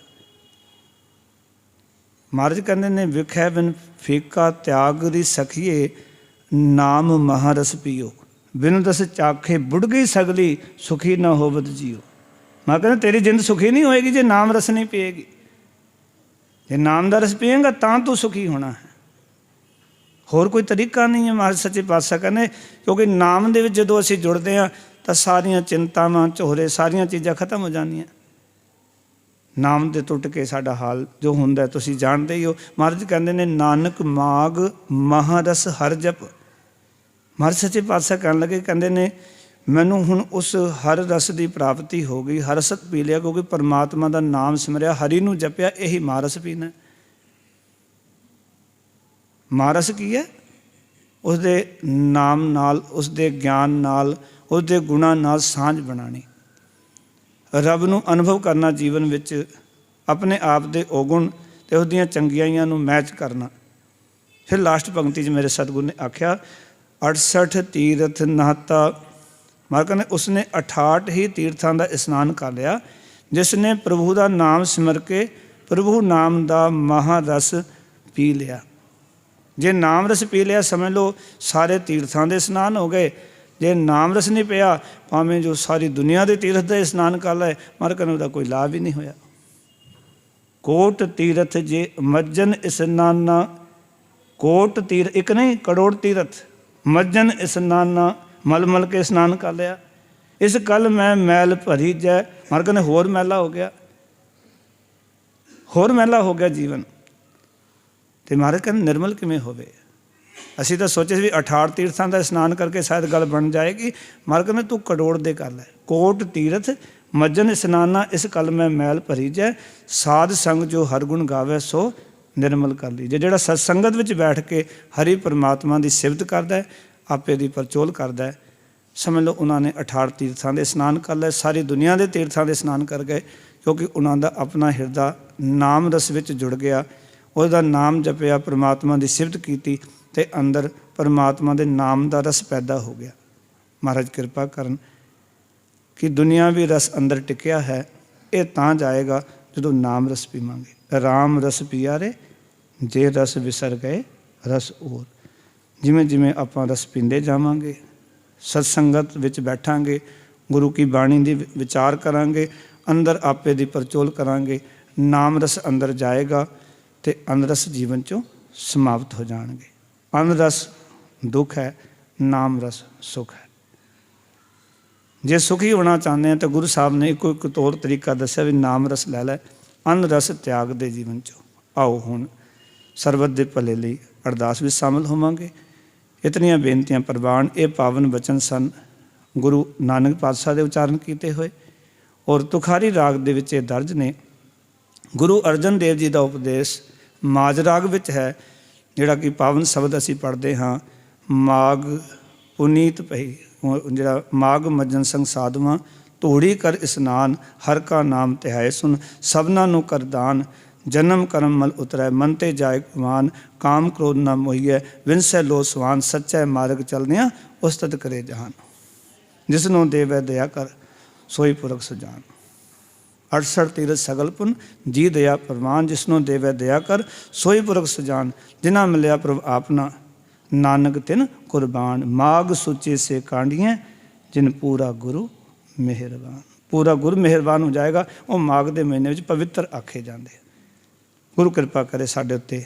महाराज कहते ने विखै बिन फीका त्याग री सखिए, नाम महारस पियो, बिन दस चाखे बुढ़ गई सगली, सुखी न होवत जियो। मैं कहते तेरी जिंद सुखी नहीं होएगी जे नाम रस नहीं पिएगी। जे नाम का रस पिएगा तां तू सुखी होना है, होर कोई तरीका नहीं है। महाराज सच्चे पातशाह कहने, क्योंकि नाम दे विच जदों असीं जुड़ते हैं तो सारियां चिंतावां झोरे सारियां चीज़ां खत्म हो जांदियां। नाम दे टुट के साडा हाल जो हुंदा है तुसीं जाणदे ही हो। महाराज कहंदे ने नानक माग महारस हर जप। महाराज सच्चे पातशाह कहन लगे, कहंदे ने मैनूं हुण उस हर रस की प्राप्ति हो गई, हर रस पी लिया, क्योंकि परमात्मा का नाम सिमरिया, हरि नूं जपिया, यही महारस पीना। महारस की है? उसदे नाम नाल, उसदे ज्ञान नाल, उसदे गुणां नाल सांझ बनानी, रब नूं अनुभव करना, जीवन विच अपने आप दे औगुण ते उसदियां चंगियाइयां नूं मैच करना। फिर लास्ट पंक्ति च मेरे सतगुरु ने आख्या 68 तीरथ नहाता। महाराज कहने उसने 68 ही तीर्थां का इशनान कर लिया, जिसने प्रभु का नाम सिमर के प्रभु नाम का महारस पी लिया। जे नाम रस पी लिया समझ लो सारे तीर्थां दे स्नान हो गए। जे नाम रस नहीं पिया भावें जो सारी दुनिया के तीर्थ का स्नान कर लाए, महाराज कहने उसका कोई लाभ ही नहीं होया। कोट तीरथ जे मज्जन इशनाना, कोट तीर्थ एक नहीं करोड़ तीरथ, मज्जन इशनाना मल मल के स्नान कर लिया। इस कल मैं मैल भरी जै, महाराज कहने होर मैला हो गया, होर मैला हो गया जीवन। तो महाराज कहने निर्मल किमें होवे। असीं तो सोचे भी 68 तीर्थां का स्नान करके शायद गल बन जाएगी। महाराज कहने तू करोड़ दे कर लै। कोट तीरथ मज्जन स्नाना इस कल में मैल भरी जै, साध संग जो हर गुण गावे सो निर्मल कर लीजिए। जिहड़ा सत्संगत विच बैठ के हरि परमात्मा की सिफत करदा है, आपे दी परचोल करदा है, समझ लो उन्होंने 68 तीर्थां के स्नान कर लए, सारी दुनिया के तीर्थां के स्नान कर गए, क्योंकि उन्होंने अपना हिरदा नाम रस विच जुड़ गया, उसका नाम जपिया, परमात्मा की सिफत की, ते अंदर परमात्मा के नाम का रस पैदा हो गया। महाराज कृपा करन कि दुनिया भी रस अंदर टिकिया है, ये तां जाएगा जो नाम रस पीवांगे। राम रस पिया रे जे रस विसर गए रस और। जिमें जिमें आपां रस पींदे जावांगे, सत्संगत विच बैठांगे, गुरु की बाणी दी विचार करांगे, अंदर आपे दी परचोल करांगे, नाम रस अंदर जाएगा तो अनरस जीवन चों समाप्त हो जाएंगे। अनरस दुख है, नाम रस सुख है। जे सुखी होना चाहते हैं तो गुरु साहब ने एक तौर तरीका दस्या भी नाम रस लै लै, अनरस त्याग दे जीवन चो। आओ हुण सरबत दे भले लई अरदास भी शामिल होवांगे। इतनियां बेनतियां प्रवान ये पावन वचन सन गुरु नानक पातशाह दे उचारण किए हुए, और तुखारी राग दे विच दर्ज ने। गुरु अर्जन देव जी का उपदेश माज राग विच है, जिहड़ा कि पावन शब्द असीं पढ़ते हाँ, माग पुनीत पई, जिहड़ा माग मज्जन संग साधुआं, धूड़ी कर इशनान, हर का नाम तिहाए सुन, सबना नूं कर दान, जन्म कर्म मल उतरै, मन ते जाए गुमान, काम क्रोध न मोहिए, विनसै लो सवान, सच्चै मार्ग चलदियां उस्तत करे जहान। जिसनों देवै दया कर सोई पुरख सुजान। 68 तीरथ सगल पुन जी दया प्रवान, जिसनों देवै दया कर सोई पुरख सुजान। जिना मिलिया प्रभु आपना नानक तिन कुर्बान, माग सूचे से कांडियाँ जिन पूरा गुरु मेहरबान। पूरा गुरु मेहरबान हो जाएगा, वो माघ के महीने में पवित्र आखे जाते। गुरु कृपा करे साढ़े उत्ते,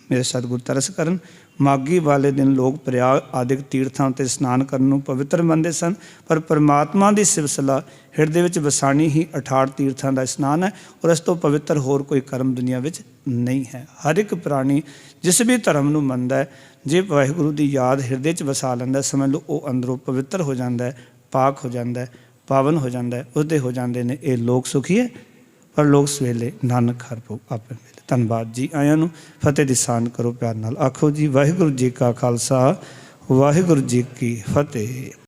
मेरे सतगुरु तरस करन। माघी वाले दिन लोग प्रयाग आदिक तीर्थां उत्ते स्नान करन नूं पवित्र मनते सन, पर परमात्मा की सिवसला हिरदे विच वसाणी ही 68 तीर्थां का स्नान है, और इस तो पवित्र होर कोई कर्म दुनिया विच नहीं है। हर एक प्राणी जिस भी धर्म नूं मनदा है, जे वाहिगुरू की याद हिरदे च वसा लैंदा, समझ लो वो अंदरों पवित्र हो जाता है, पाक हो जाता है, पावन हो जाता है। उसदे हो जाते हैं ये लोग सुखी है, पर लोग सवेले नानक हर भोग आपे मिले। धन्यवाद जी। आया नूं फतेह दी सान करो प्यार नाल, आखो जी वाहिगुरू जी का खालसा वाहिगुरू जी की फतेह।